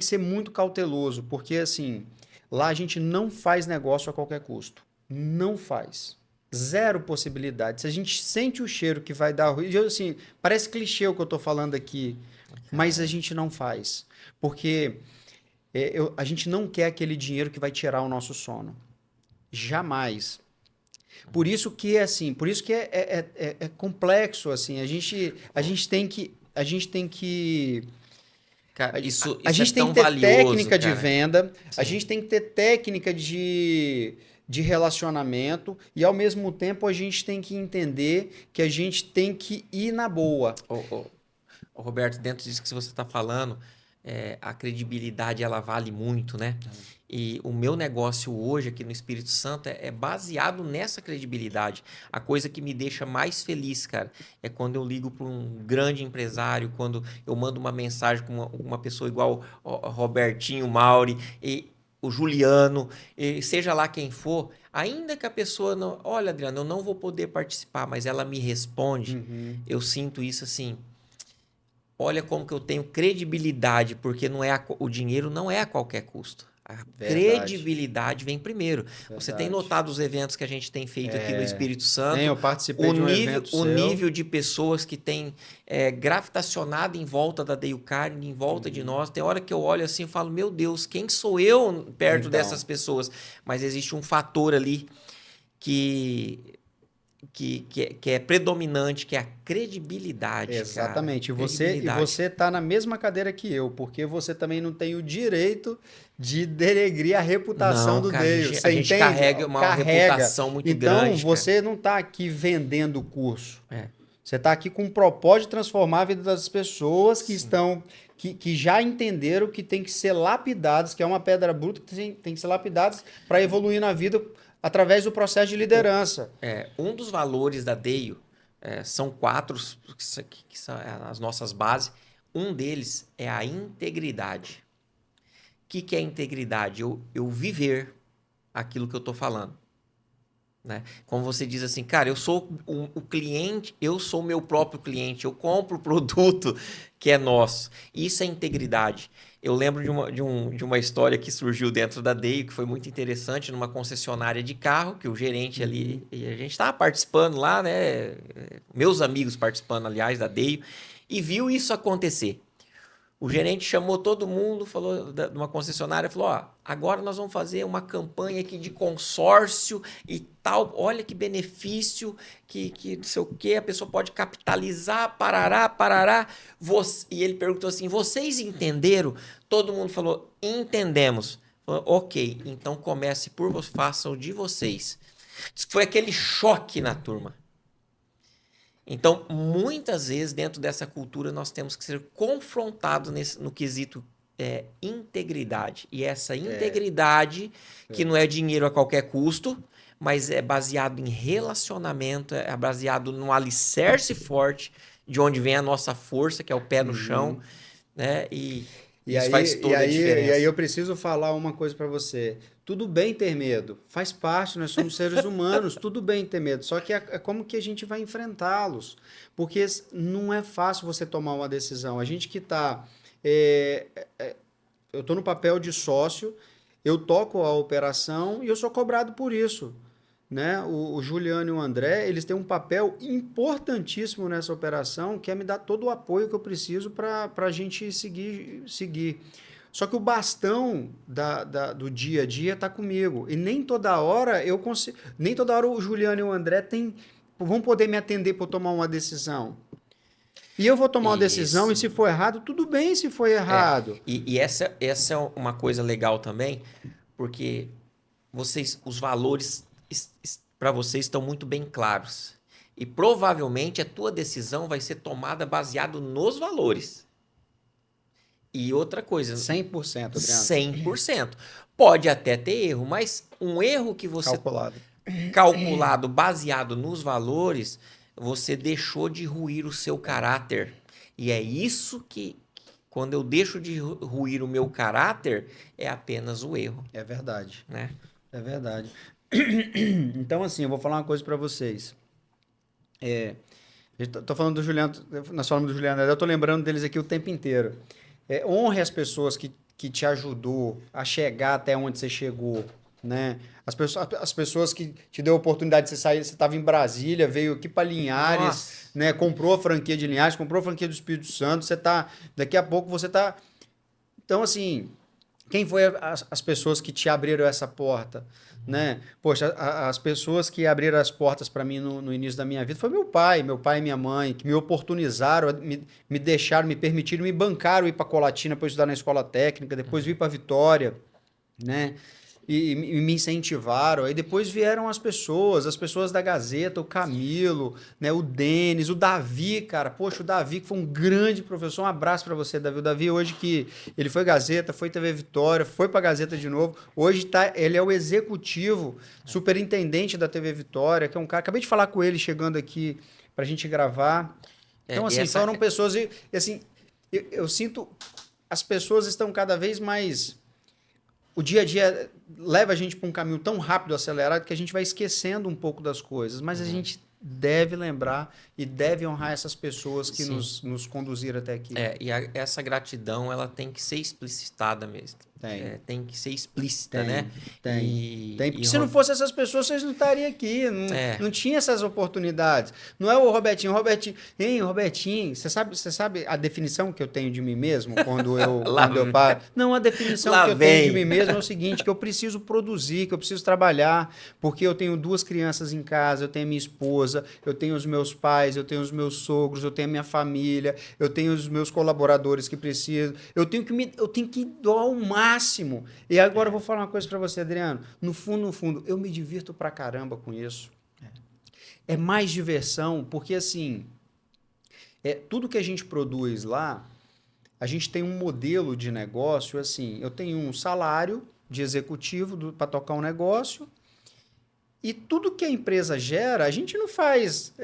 ser muito cauteloso, porque assim, lá a gente não faz negócio a qualquer custo. Não faz. Zero possibilidade. Se a gente sente o cheiro que vai dar ruim, assim, parece clichê o que eu estou falando aqui, mas a gente não faz. Porque a gente não quer aquele dinheiro que vai tirar o nosso sono. Jamais. Por isso que é assim, por isso que é complexo, assim. A gente tem que Cara, a isso é gente tem que tão ter valioso, técnica de cara. venda, a Sim. gente tem que ter técnica de relacionamento e, ao mesmo tempo, a gente tem que entender que a gente tem que ir na boa. Ô, Roberto, dentro disso que você está falando, a credibilidade ela vale muito, né? E o meu negócio hoje aqui no Espírito Santo é baseado nessa credibilidade. A coisa que me deixa mais feliz, cara, é quando eu ligo para um grande empresário, quando eu mando uma mensagem com uma pessoa igual o Robertinho Mauri e o Juliano, e seja lá quem for, ainda que a pessoa não. Olha, Adriano, eu não vou poder participar, mas ela me responde. Uhum, Eu sinto isso assim. Olha como que eu tenho credibilidade, porque não é o dinheiro não é a qualquer custo. A verdade, credibilidade vem primeiro. Você tem verdade. notado os eventos que a gente tem feito aqui no Espírito Eu Santo, participei de um evento o seu. nível de pessoas que tem gravitacionado em volta da Dale Carnegie, em volta de Uhum. nós. Tem hora que eu olho assim e falo, meu Deus, quem sou eu perto Então, dessas pessoas? Mas existe um fator ali que que é predominante, que é a credibilidade, cara. exatamente. E Credibilidade. você tá na mesma cadeira que eu, porque você também não tem o direito de denegrir a reputação Não, do cara, Dale. a Você gente entende? carrega uma Carrega. reputação muito Então, grande, cara. você não está aqui vendendo o curso. É, Você está aqui com o propósito de transformar a vida das pessoas que sim. estão, que já entenderam que tem que ser lapidadas, que é uma pedra bruta que tem que ser lapidadas para evoluir na vida através do processo de liderança. Um dos valores da DEIO são quatro que são as nossas bases. Um deles é a integridade. O que é integridade? Eu viver aquilo que eu estou falando. Né? Como você diz assim, cara, eu sou o cliente, eu sou o meu próprio cliente, eu compro o produto que é nosso. Isso é integridade. Eu lembro de uma história que surgiu dentro da DEIO, que foi muito interessante, numa concessionária de carro, que o gerente Uhum. ali, e a gente estava participando lá, né? Meus amigos participando, aliás, da DEIO, e viu isso acontecer. O gerente chamou todo mundo, falou de uma concessionária, falou: ó, agora nós vamos fazer uma campanha aqui de consórcio e tal. Olha que benefício, que não sei o que, a pessoa pode capitalizar, parará, parará. E ele perguntou assim: vocês entenderam? Todo mundo falou: entendemos. Falou, ok, então comece por vocês, façam de vocês. Foi aquele choque na turma. Então, muitas vezes, dentro dessa cultura, nós temos que ser confrontados no quesito integridade. E essa integridade, que não é dinheiro a qualquer custo, mas é baseado em relacionamento, é baseado num alicerce forte, de onde vem a nossa força, que é o pé no chão, Uhum. né? E E isso faz aí, e toda a aí, e aí diferença. eu preciso falar uma coisa para você. Tudo bem ter medo, faz parte, nós somos seres humanos, tudo bem ter medo, só que é como que a gente vai enfrentá-los, porque não é fácil você tomar uma decisão. A gente que está, eu estou no papel de sócio, eu toco a operação e eu sou cobrado por isso, né? O Juliano e o André, eles têm um papel importantíssimo nessa operação, que é me dar todo o apoio que eu preciso para a gente seguir. Só que o bastão do dia a dia está comigo. E nem toda hora eu consigo. Nem toda hora o Juliano e o André vão poder me atender para eu tomar uma decisão. E eu vou tomar uma decisão, e Isso. se for errado, tudo bem se for errado. E essa é uma coisa legal também, porque os valores para vocês estão muito bem claros. E provavelmente a tua decisão vai ser tomada baseado nos valores. E outra coisa, 100%, Adriano. 100%. Pode até ter erro, mas um erro que você Calculado. calculado baseado nos valores, você deixou de ruir o seu caráter. E é isso que, quando eu deixo de ruir o meu caráter, é apenas o erro, É verdade. né? É verdade. Então, assim, eu vou falar uma coisa para vocês. Tô falando do Juliano, nós falamos do Juliano, eu tô lembrando deles aqui o tempo inteiro. Honre as pessoas que te ajudou a chegar até onde você chegou, né? As pessoas que te deu a oportunidade de você sair, você estava em Brasília, veio aqui para Linhares, Nossa. né? Comprou a franquia de Linhares, comprou a franquia do Espírito Santo, daqui a pouco você tá. Então, assim, Quem foi as pessoas que te abriram essa porta, né? Poxa, as pessoas que abriram as portas para mim no início da minha vida foi meu pai e minha mãe, que me oportunizaram, me deixaram, me permitiram, me bancaram ir para Colatina para estudar na escola técnica, depois vir para Vitória, né? E me incentivaram. Aí depois vieram as pessoas da Gazeta, o Camilo, né, o Denis, o Davi, cara. Poxa, o Davi que foi um grande professor. Um abraço para você, Davi. O Davi hoje que ele foi Gazeta, foi TV Vitória, foi para Gazeta de novo. Hoje ele é o executivo, superintendente da TV Vitória, que é um cara. Acabei de falar com ele chegando aqui pra gente gravar. Então, assim, foram pessoas. E, assim, eu sinto. As pessoas estão cada vez mais. O dia a dia leva a gente para um caminho tão rápido, acelerado, que a gente vai esquecendo um pouco das coisas. Mas a gente deve lembrar e deve honrar essas pessoas que nos conduziram até aqui. Essa gratidão ela tem que ser explicitada mesmo. Tem que ser explícita, né? Tem. Porque se não fosse essas pessoas, vocês não estariam aqui. Não tinha essas oportunidades. Não é o Robertinho. Robertinho, você sabe a definição que eu tenho de mim mesmo quando eu paro? Não, a definição que eu tenho de mim mesmo é o seguinte, que eu preciso produzir, que eu preciso trabalhar, porque eu tenho 2 crianças em casa, eu tenho minha esposa, eu tenho os meus pais, eu tenho os meus sogros, eu tenho a minha família, eu tenho os meus colaboradores que precisam. Eu tenho que doar o máximo. E agora eu vou falar uma coisa para você, Adriano. No fundo, eu me divirto pra caramba com isso. É mais diversão, porque assim, tudo que a gente produz lá, a gente tem um modelo de negócio, assim, eu tenho um salário de executivo para tocar um negócio, e tudo que a empresa gera, a gente não faz,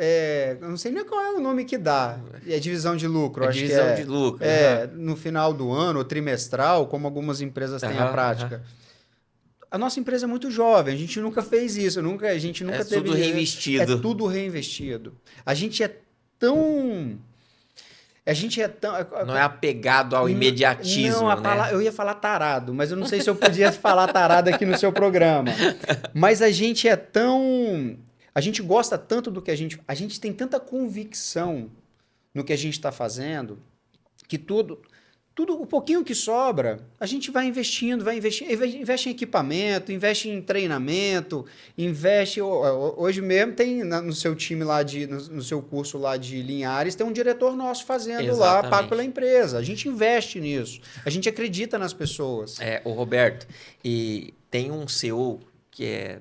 eu não sei nem qual é o nome que dá, é divisão de lucro. Divisão de lucro. No final do ano, ou trimestral, como algumas empresas têm a prática. A nossa empresa é muito jovem, a gente nunca fez isso, a gente nunca teve... Tudo reinvestido. É tudo reinvestido. A gente é tão... Não é apegado ao imediatismo, né? Eu ia falar tarado, mas eu não sei se eu podia falar tarado aqui no seu programa. Mas a gente é tão... A gente gosta tanto do que a gente tem tanta convicção no que a gente está fazendo, que tudo, o pouquinho que sobra, a gente vai investindo, investe em equipamento, investe em treinamento, investe... Hoje mesmo tem no seu time lá, no seu curso lá de Linhares, tem um diretor nosso fazendo lá, pago pela empresa. A gente investe nisso, a gente acredita nas pessoas. O Roberto, e tem um CEO que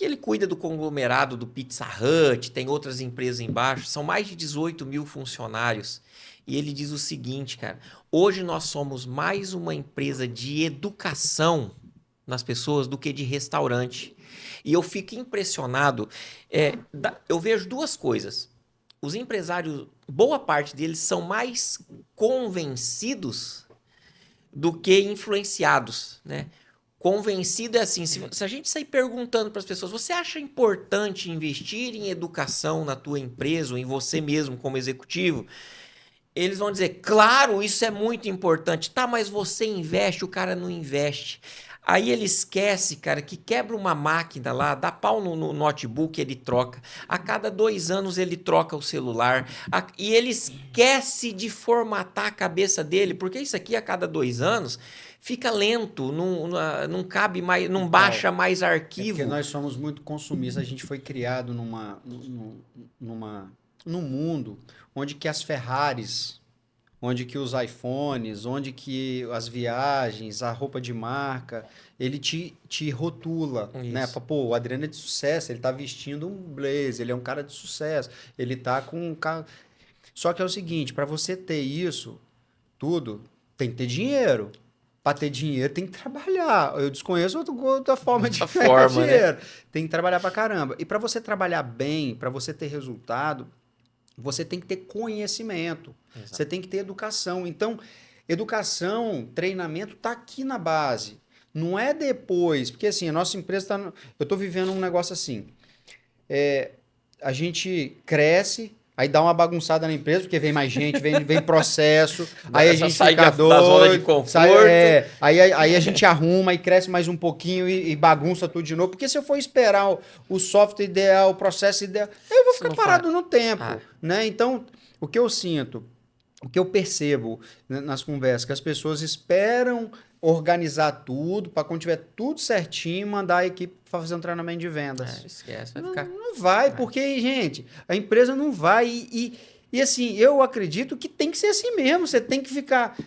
ele cuida do conglomerado do Pizza Hut, tem outras empresas embaixo, são mais de 18 mil funcionários. E ele diz o seguinte, cara, hoje nós somos mais uma empresa de educação nas pessoas do que de restaurante. E eu fico impressionado, eu vejo 2 coisas. Os empresários, boa parte deles são mais convencidos do que influenciados, né? Convencido é assim, se a gente sair perguntando para as pessoas, você acha importante investir em educação na tua empresa ou em você mesmo como executivo? Eles vão dizer, claro, isso é muito importante. Tá, mas você investe, o cara não investe. Aí ele esquece, cara, que quebra uma máquina lá, dá pau no notebook, ele troca. A cada 2 anos ele troca o celular. E ele esquece de formatar a cabeça dele, porque isso aqui a cada 2 anos fica lento, não cabe mais, não baixa mais arquivo. Porque nós somos muito consumistas, a gente foi criado num mundo onde que as Ferraris, onde que os iPhones, onde que as viagens, a roupa de marca, ele te rotula, né? Pô, o Adriano é de sucesso, ele tá vestindo um blazer, ele é um cara de sucesso, ele tá com um carro... Só que é o seguinte, para você ter isso tudo, tem que ter dinheiro. Para ter dinheiro tem que trabalhar. Eu desconheço outra forma de ganhar dinheiro. Né? Tem que trabalhar para caramba. E para você trabalhar bem, para você ter resultado, você tem que ter conhecimento. Exato. Você tem que ter educação. Então, educação, treinamento está aqui na base. Não é depois. Porque assim, a nossa empresa está... Eu estou vivendo um negócio assim. A gente cresce... Aí dá uma bagunçada na empresa, porque vem mais gente, vem processo, aí a gente fica doido, da zona de conforto. Aí a gente arruma e cresce mais um pouquinho e bagunça tudo de novo. Porque se eu for esperar o software ideal, o processo ideal, eu vou ficar parado no tempo. Né? Então, o que eu sinto, o que eu percebo nas conversas, que as pessoas esperam organizar tudo, para quando tiver tudo certinho, mandar a equipe para fazer um treinamento de vendas. Esquece, vai Não, ficar... não vai, porque, gente, a empresa não vai. E assim, eu acredito que tem que ser assim mesmo. Você tem que ficar.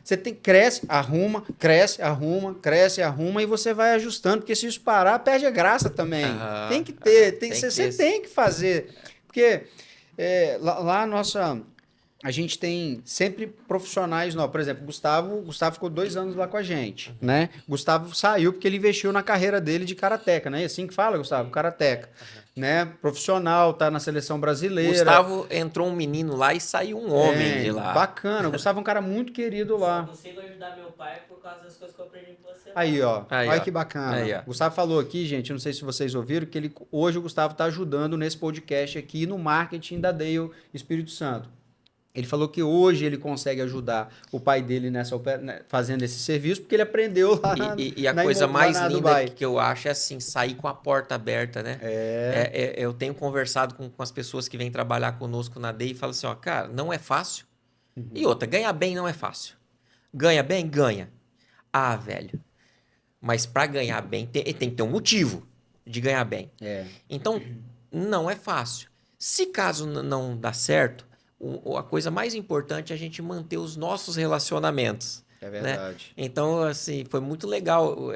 Cresce, arruma, cresce, arruma, cresce, arruma, e você vai ajustando, porque se isso parar, perde a graça também. Tem que ter, você tem que fazer. Porque lá a nossa. A gente tem sempre profissionais novos. Por exemplo, Gustavo ficou 2 anos lá com a gente, né? Gustavo saiu porque ele investiu na carreira dele de karateca, né? É assim que fala, Gustavo? Karateca. Né? Profissional, tá na seleção brasileira. Gustavo, entrou um menino lá e saiu um homem de lá. Bacana. O Gustavo é um cara muito querido lá. Só consigo ajudar meu pai por causa das coisas que eu aprendi com você. Aí, ó. Olha ó. que bacana. Aí, ó. O Gustavo falou aqui, gente, não sei se vocês ouviram, que hoje o Gustavo tá ajudando nesse podcast aqui no marketing da Dale Espírito Santo. Ele falou que hoje ele consegue ajudar o pai dele fazendo esse serviço, porque ele aprendeu lá E a coisa mais linda que eu acho é assim, sair com a porta aberta, né? Eu tenho conversado com as pessoas que vêm trabalhar conosco na DEI e falam assim, ó, cara, não é fácil. E outra, ganhar bem não é fácil. Ganha bem? Ganha. Ah, velho. Mas para ganhar bem, tem que ter um motivo de ganhar bem. Então, não é fácil. Se caso não dá certo, a coisa mais importante é a gente manter os nossos relacionamentos. É verdade. Né? Então, assim, foi muito legal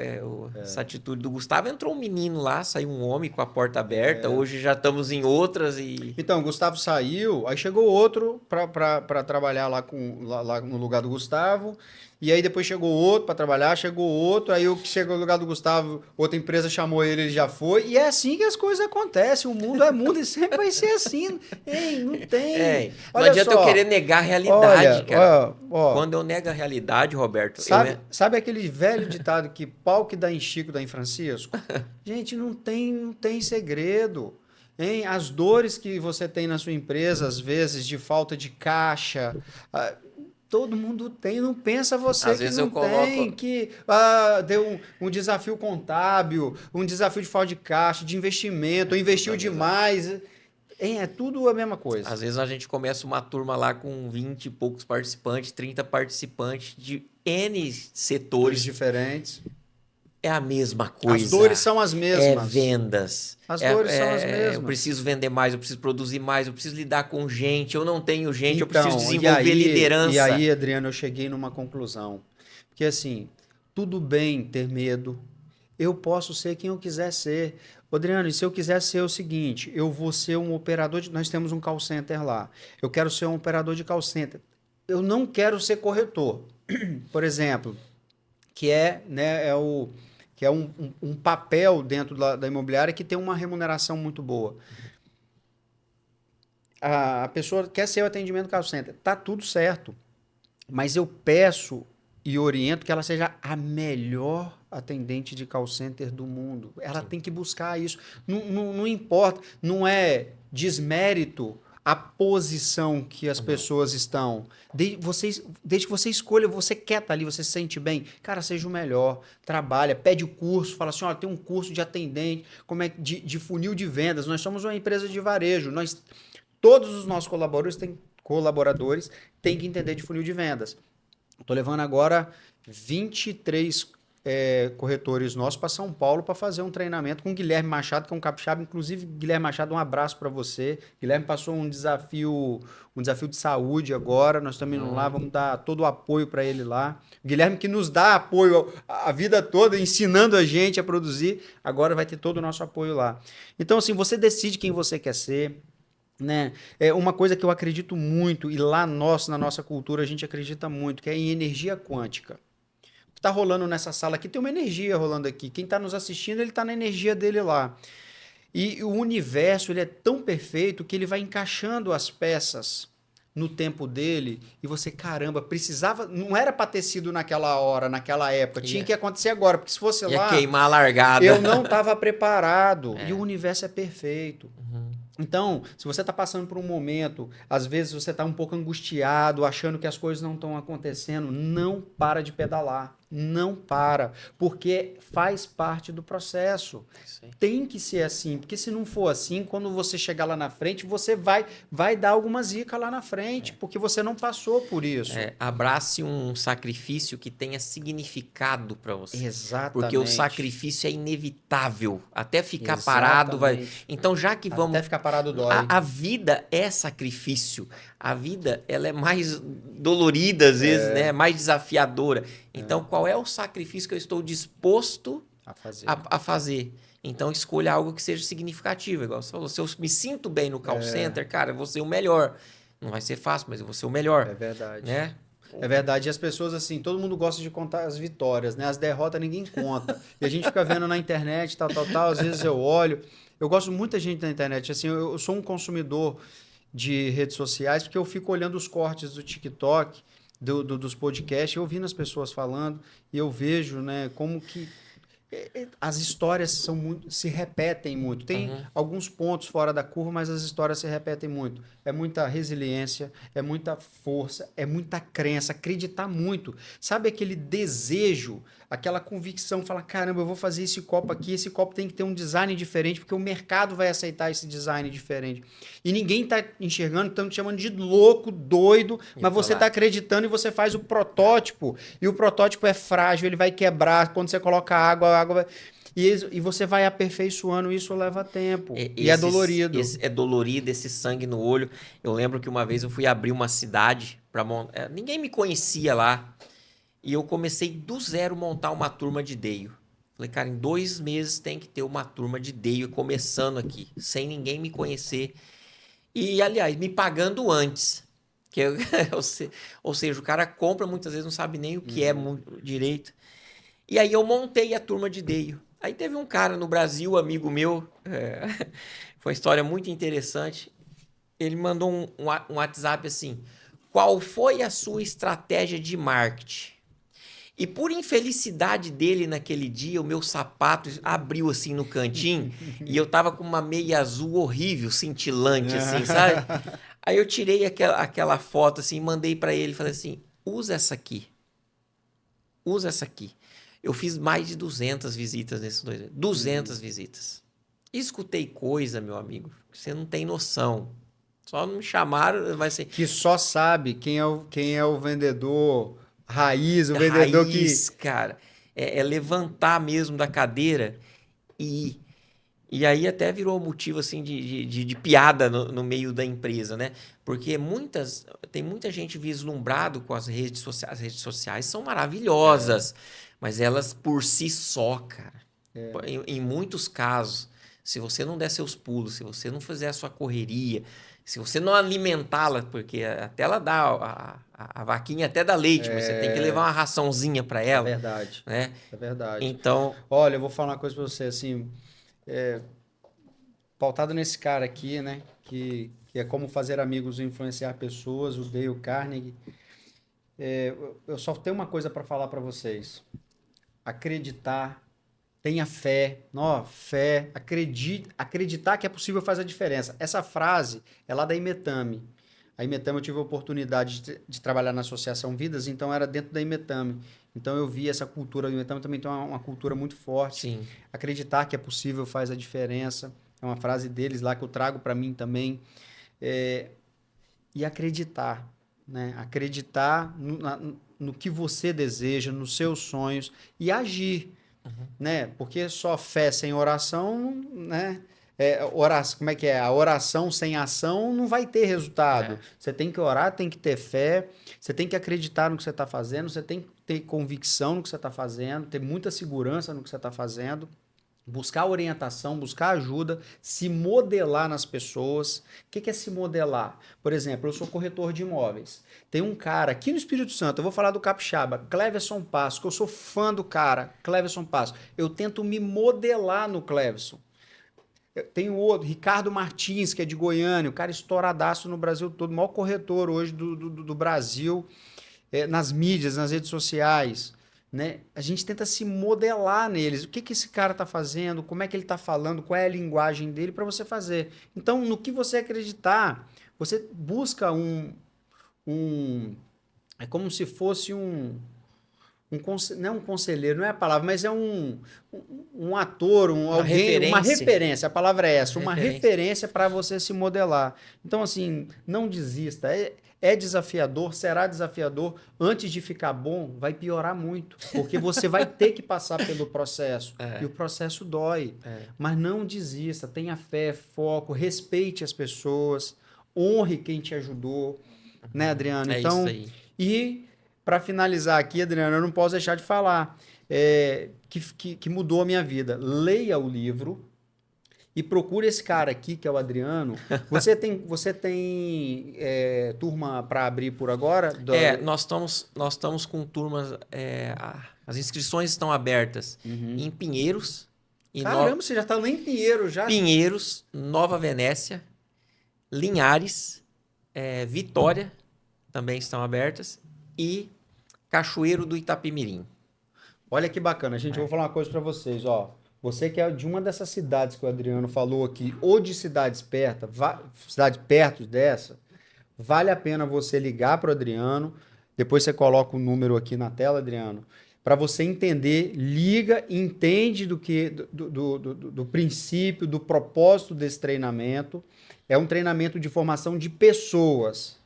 essa atitude do Gustavo. Entrou um menino lá, saiu um homem com a porta aberta. Hoje já estamos em outras e... Então, o Gustavo saiu, aí chegou outro para trabalhar lá no lugar do Gustavo. E aí depois chegou outro para trabalhar, chegou outro, aí o que chegou no lugar do Gustavo, outra empresa chamou ele já foi. E é assim que as coisas acontecem. O mundo é mundo e sempre vai ser assim. Ei, não tem. Não adianta eu querer negar a realidade, cara. Quando eu nego a realidade, Roberto... Sabe aquele velho ditado que pau que dá em Chico dá em Francisco? Gente, não tem segredo. Hein? As dores que você tem na sua empresa, às vezes, de falta de caixa... Todo mundo tem, não pensa você às que vezes não tem, que deu um desafio contábil, um desafio de falta de caixa, de investimento, ou investiu demais. É tudo a mesma coisa. Às vezes a gente começa uma turma lá com 20 e poucos participantes, 30 participantes de N setores diferentes. É a mesma coisa. As dores são as mesmas. É vendas. As dores são as mesmas. Eu preciso vender mais, eu preciso produzir mais, eu preciso lidar com gente, eu não tenho gente, eu preciso desenvolver liderança. E aí, Adriano, eu cheguei numa conclusão. Porque assim, tudo bem ter medo, eu posso ser quem eu quiser ser. Adriano, e se eu quiser ser o seguinte, eu vou ser um operador nós temos um call center lá, eu quero ser um operador de call center. Eu não quero ser corretor, por exemplo, que é um papel dentro da imobiliária que tem uma remuneração muito boa. A pessoa quer ser o atendimento call center, tá tudo certo, mas eu peço e oriento que ela seja a melhor atendente de call center do mundo. Ela tem que buscar isso. Não importa, não é desmérito a posição que as pessoas estão. Desde que você escolha, você quer estar ali, você se sente bem, cara, seja o melhor, trabalha, pede o curso, fala assim, tem um curso de atendente, de funil de vendas. Nós somos uma empresa de varejo, todos os nossos colaboradores têm que entender de funil de vendas. Estou levando agora 23 corretores nossos para São Paulo para fazer um treinamento com o Guilherme Machado, que é um capixaba. Inclusive, Guilherme Machado, um abraço para você. Guilherme passou um desafio de saúde agora. Nós estamos indo lá, vamos dar todo o apoio para ele lá. O Guilherme que nos dá apoio a vida toda, ensinando a gente a produzir, agora vai ter todo o nosso apoio lá. Então, assim, você decide quem você quer ser. Né? É uma coisa que eu acredito muito, e lá na nossa cultura a gente acredita muito, que é em energia quântica. O que está rolando nessa sala aqui tem uma energia rolando aqui. Quem está nos assistindo, ele está na energia dele lá. E o universo ele é tão perfeito que ele vai encaixando as peças no tempo dele e você, caramba, precisava... Não era para ter sido naquela hora, naquela época. Tinha que acontecer agora, porque se fosse lá... queimar a largada. Eu não estava preparado. E o universo é perfeito. Então, se você está passando por um momento, às vezes você está um pouco angustiado, achando que as coisas não estão acontecendo, não para de pedalar. Não para, porque faz parte do processo. Isso aí. Tem que ser assim, porque se não for assim, quando você chegar lá na frente, você vai dar alguma zica lá na frente, porque você não passou por isso. Abrace um sacrifício que tenha significado para você. Porque o Exatamente. sacrifício é inevitável. Até ficar parado vai. Exatamente. Então, já que vamos. Até ficar parado dói. A vida é sacrifício. A vida ela é mais dolorida às vezes, né? Mais desafiadora. Então, qual é o sacrifício que eu estou disposto A fazer. a fazer? Então, escolha algo que seja significativo. Igual você falou, se eu me sinto bem no call center, cara, eu vou ser o melhor. Não vai ser fácil, mas eu vou ser o melhor. É verdade. Né? É verdade. E as pessoas, assim, todo mundo gosta de contar as vitórias, né? As derrotas ninguém conta. E a gente fica vendo na internet, tal. Às vezes eu olho. Eu gosto de muita gente na internet. Assim, eu sou um consumidor de redes sociais porque eu fico olhando os cortes do TikTok, dos podcasts, eu ouvindo as pessoas falando e eu vejo, né, como que as histórias se repetem muito. Tem alguns pontos fora da curva, mas as histórias se repetem muito. É muita resiliência, é muita força, é muita crença, acreditar muito. Sabe aquele desejo, aquela convicção, falar, caramba, eu vou fazer esse copo aqui, esse copo tem que ter um design diferente, porque o mercado vai aceitar esse design diferente. E ninguém está enxergando, estão te chamando de louco, doido, mas você está acreditando e você faz o protótipo, e o protótipo é frágil, ele vai quebrar, quando você coloca água, a água vai... E você vai aperfeiçoando, isso leva tempo. E é dolorido. É dolorido, esse sangue no olho. Eu lembro que uma vez eu fui abrir uma cidade para montar. Ninguém me conhecia lá. E eu comecei do zero montar uma turma de Deio. Falei, cara, em 2 meses tem que ter uma turma de Deio começando aqui, sem ninguém me conhecer. E, aliás, me pagando antes. Ou seja, o cara compra, muitas vezes não sabe nem o que é direito. E aí eu montei a turma de Deio. Aí teve um cara no Brasil, amigo meu, foi uma história muito interessante. Ele mandou um WhatsApp assim: qual foi a sua estratégia de marketing? E por infelicidade dele naquele dia, o meu sapato abriu assim no cantinho e eu tava com uma meia azul horrível, cintilante assim, sabe? Aí eu tirei aquela foto assim, mandei para ele, falei assim: usa essa aqui. Usa essa aqui. Eu fiz mais de 200 visitas nesses 2 anos. 200 visitas. Escutei coisa, meu amigo, que você não tem noção. Só não me chamaram, vai ser... Que só sabe quem é o vendedor raiz, o vendedor raiz, cara. É levantar mesmo da cadeira e... E aí até virou motivo assim de piada no meio da empresa, né? Porque tem muita gente vislumbrado com as redes sociais. As redes sociais são maravilhosas, mas elas por si só, cara, em muitos casos, se você não der seus pulos, se você não fizer a sua correria, se você não alimentá-la, porque até ela dá, a vaquinha até dá leite, mas você tem que levar uma raçãozinha para ela. É verdade, né? é verdade. Então, olha, eu vou falar uma coisa para você, assim, pautado nesse cara aqui, né, que é Como Fazer Amigos e Influenciar Pessoas, o Dale Carnegie, eu só tenho uma coisa para falar para vocês. Acreditar, tenha fé, fé, acreditar que é possível faz a diferença. Essa frase é lá da Imetame. A Imetame eu tive a oportunidade de trabalhar na Associação Vidas, então era dentro da Imetame. Então eu vi essa cultura, a Imetame também tem uma cultura muito forte. sim. Acreditar que é possível faz a diferença. É uma frase deles lá que eu trago para mim também. E acreditar, né? Acreditar no que você deseja, nos seus sonhos e agir, né? Porque só fé sem oração, né? Como é que é? A oração sem ação não vai ter resultado. Você tem que orar, tem que ter fé, você tem que acreditar no que você está fazendo, você tem que ter convicção no que você está fazendo, ter muita segurança no que você está fazendo. Buscar orientação, buscar ajuda, se modelar nas pessoas. O que é se modelar? Por exemplo, eu sou corretor de imóveis. Tem um cara aqui no Espírito Santo, eu vou falar do capixaba, Cleverson Passo, que eu sou fã do cara, Cleverson Passo. Eu tento me modelar no Cleverson. Tem outro, Ricardo Martins, que é de Goiânia, o cara estouradaço no Brasil todo, o maior corretor hoje do Brasil, nas mídias, nas redes sociais. Né? A gente tenta se modelar neles. O que esse cara está fazendo? Como é que ele está falando? Qual é a linguagem dele para você fazer? Então, no que você acreditar, você busca é como se fosse não é um conselheiro, não é a palavra, mas é um ator, alguém, uma referência, a palavra é essa, uma referência para você se modelar. Então, assim, não desista. É desafiador, será desafiador. Antes de ficar bom, vai piorar muito, porque você vai ter que passar pelo processo. E o processo dói. Mas não desista, tenha fé, foco, respeite as pessoas, honre quem te ajudou, né, Adriano? Então, isso aí. E para finalizar aqui, Adriano, eu não posso deixar de falar que mudou a minha vida. Leia o livro e procure esse cara aqui, que é o Adriano. Você tem turma para abrir por agora? Nós estamos com turmas. As inscrições estão abertas em Pinheiros. Caramba, você já está lá em Pinheiros já? Pinheiros, Nova Venécia, Linhares, Vitória também estão abertas e Cachoeiro do Itapemirim. Olha que bacana, gente. Eu vou falar uma coisa para vocês, ó. Você que é de uma dessas cidades que o Adriano falou aqui, ou de cidades perto dessa, vale a pena você ligar para o Adriano. Depois você coloca o número aqui na tela, Adriano, para você entender, liga, entende do princípio, do propósito desse treinamento. É um treinamento de formação de pessoas.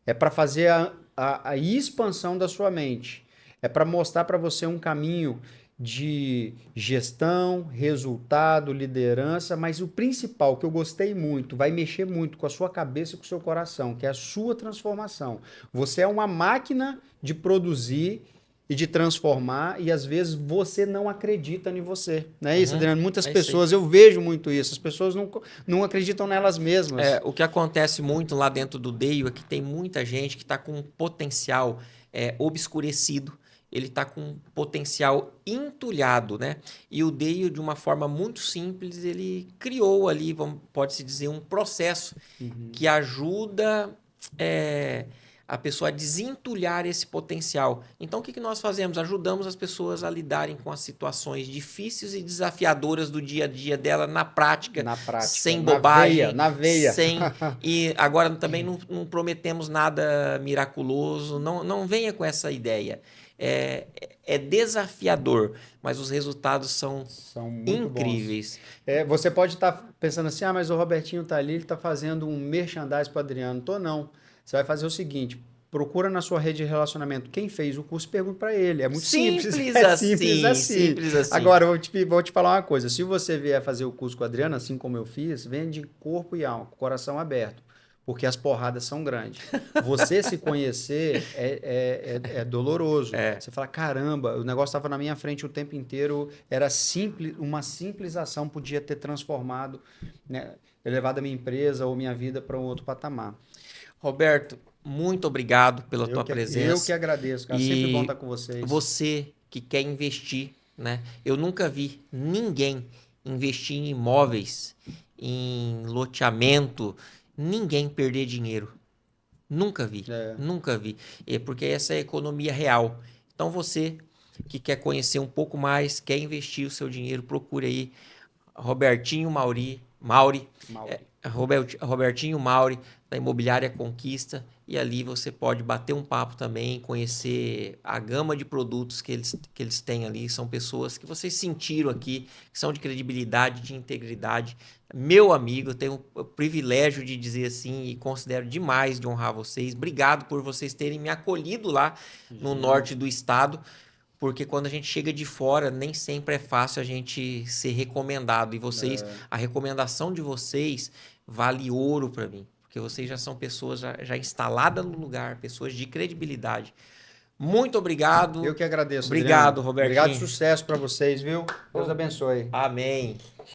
É para fazer a expansão da sua mente. É para mostrar para você um caminho de gestão, resultado, liderança, mas o principal que eu gostei muito, vai mexer muito com a sua cabeça e com o seu coração, que é a sua transformação. Você é uma máquina de produzir e de transformar, e às vezes você não acredita em você. Não é isso, Adriano? Muitas pessoas, eu vejo muito isso, as pessoas não acreditam nelas mesmas. O que acontece muito lá dentro do DEIO é que tem muita gente que está com um potencial obscurecido, ele está com um potencial entulhado, né? E o DEIO, de uma forma muito simples, ele criou ali, pode-se dizer, um processo que ajuda a pessoa a desentulhar esse potencial. Então, o que nós fazemos? Ajudamos as pessoas a lidarem com as situações difíceis e desafiadoras do dia a dia dela na prática sem bobagem. Na veia. E agora também não prometemos nada miraculoso, não venha com essa ideia. É desafiador, mas os resultados são incríveis. Você pode estar pensando assim, mas o Robertinho está ali, ele está fazendo um merchandising para o Adriano. Não. Você vai fazer o seguinte, procura na sua rede de relacionamento quem fez o curso, pergunta para ele. É muito simples. Simples assim. Agora, eu vou te falar uma coisa. Se você vier fazer o curso com o Adriano, assim como eu fiz, vem de corpo e alma, coração aberto. Porque as porradas são grandes. Você se conhecer é doloroso. Você fala, caramba, o negócio estava na minha frente o tempo inteiro, era simples, uma simples ação podia ter transformado, né, levado a minha empresa ou minha vida para um outro patamar. Roberto, muito obrigado pela tua presença. Eu que agradeço, cara. Sempre bom estar com vocês. Você que quer investir, né? Eu nunca vi ninguém investir em imóveis, em loteamento, ninguém perder dinheiro. Nunca vi, nunca vi. Porque essa é a economia real. Então você que quer conhecer um pouco mais, quer investir o seu dinheiro, procure aí Robertinho Mauri, Robertinho Mauri, da Imobiliária Conquista, e ali você pode bater um papo também, conhecer a gama de produtos que eles têm ali. São pessoas que vocês sentiram aqui, que são de credibilidade, de integridade. Meu amigo, eu tenho o privilégio de dizer assim e considero demais de honrar vocês. Obrigado por vocês terem me acolhido lá no norte do estado, porque quando a gente chega de fora, nem sempre é fácil a gente ser recomendado. E vocês, a recomendação de vocês vale ouro para mim, porque vocês já são pessoas já instaladas no lugar, pessoas de credibilidade. Muito obrigado. Eu que agradeço. Obrigado, Adriano. Robertinho. Obrigado, sucesso para vocês, viu? Deus abençoe. Amém.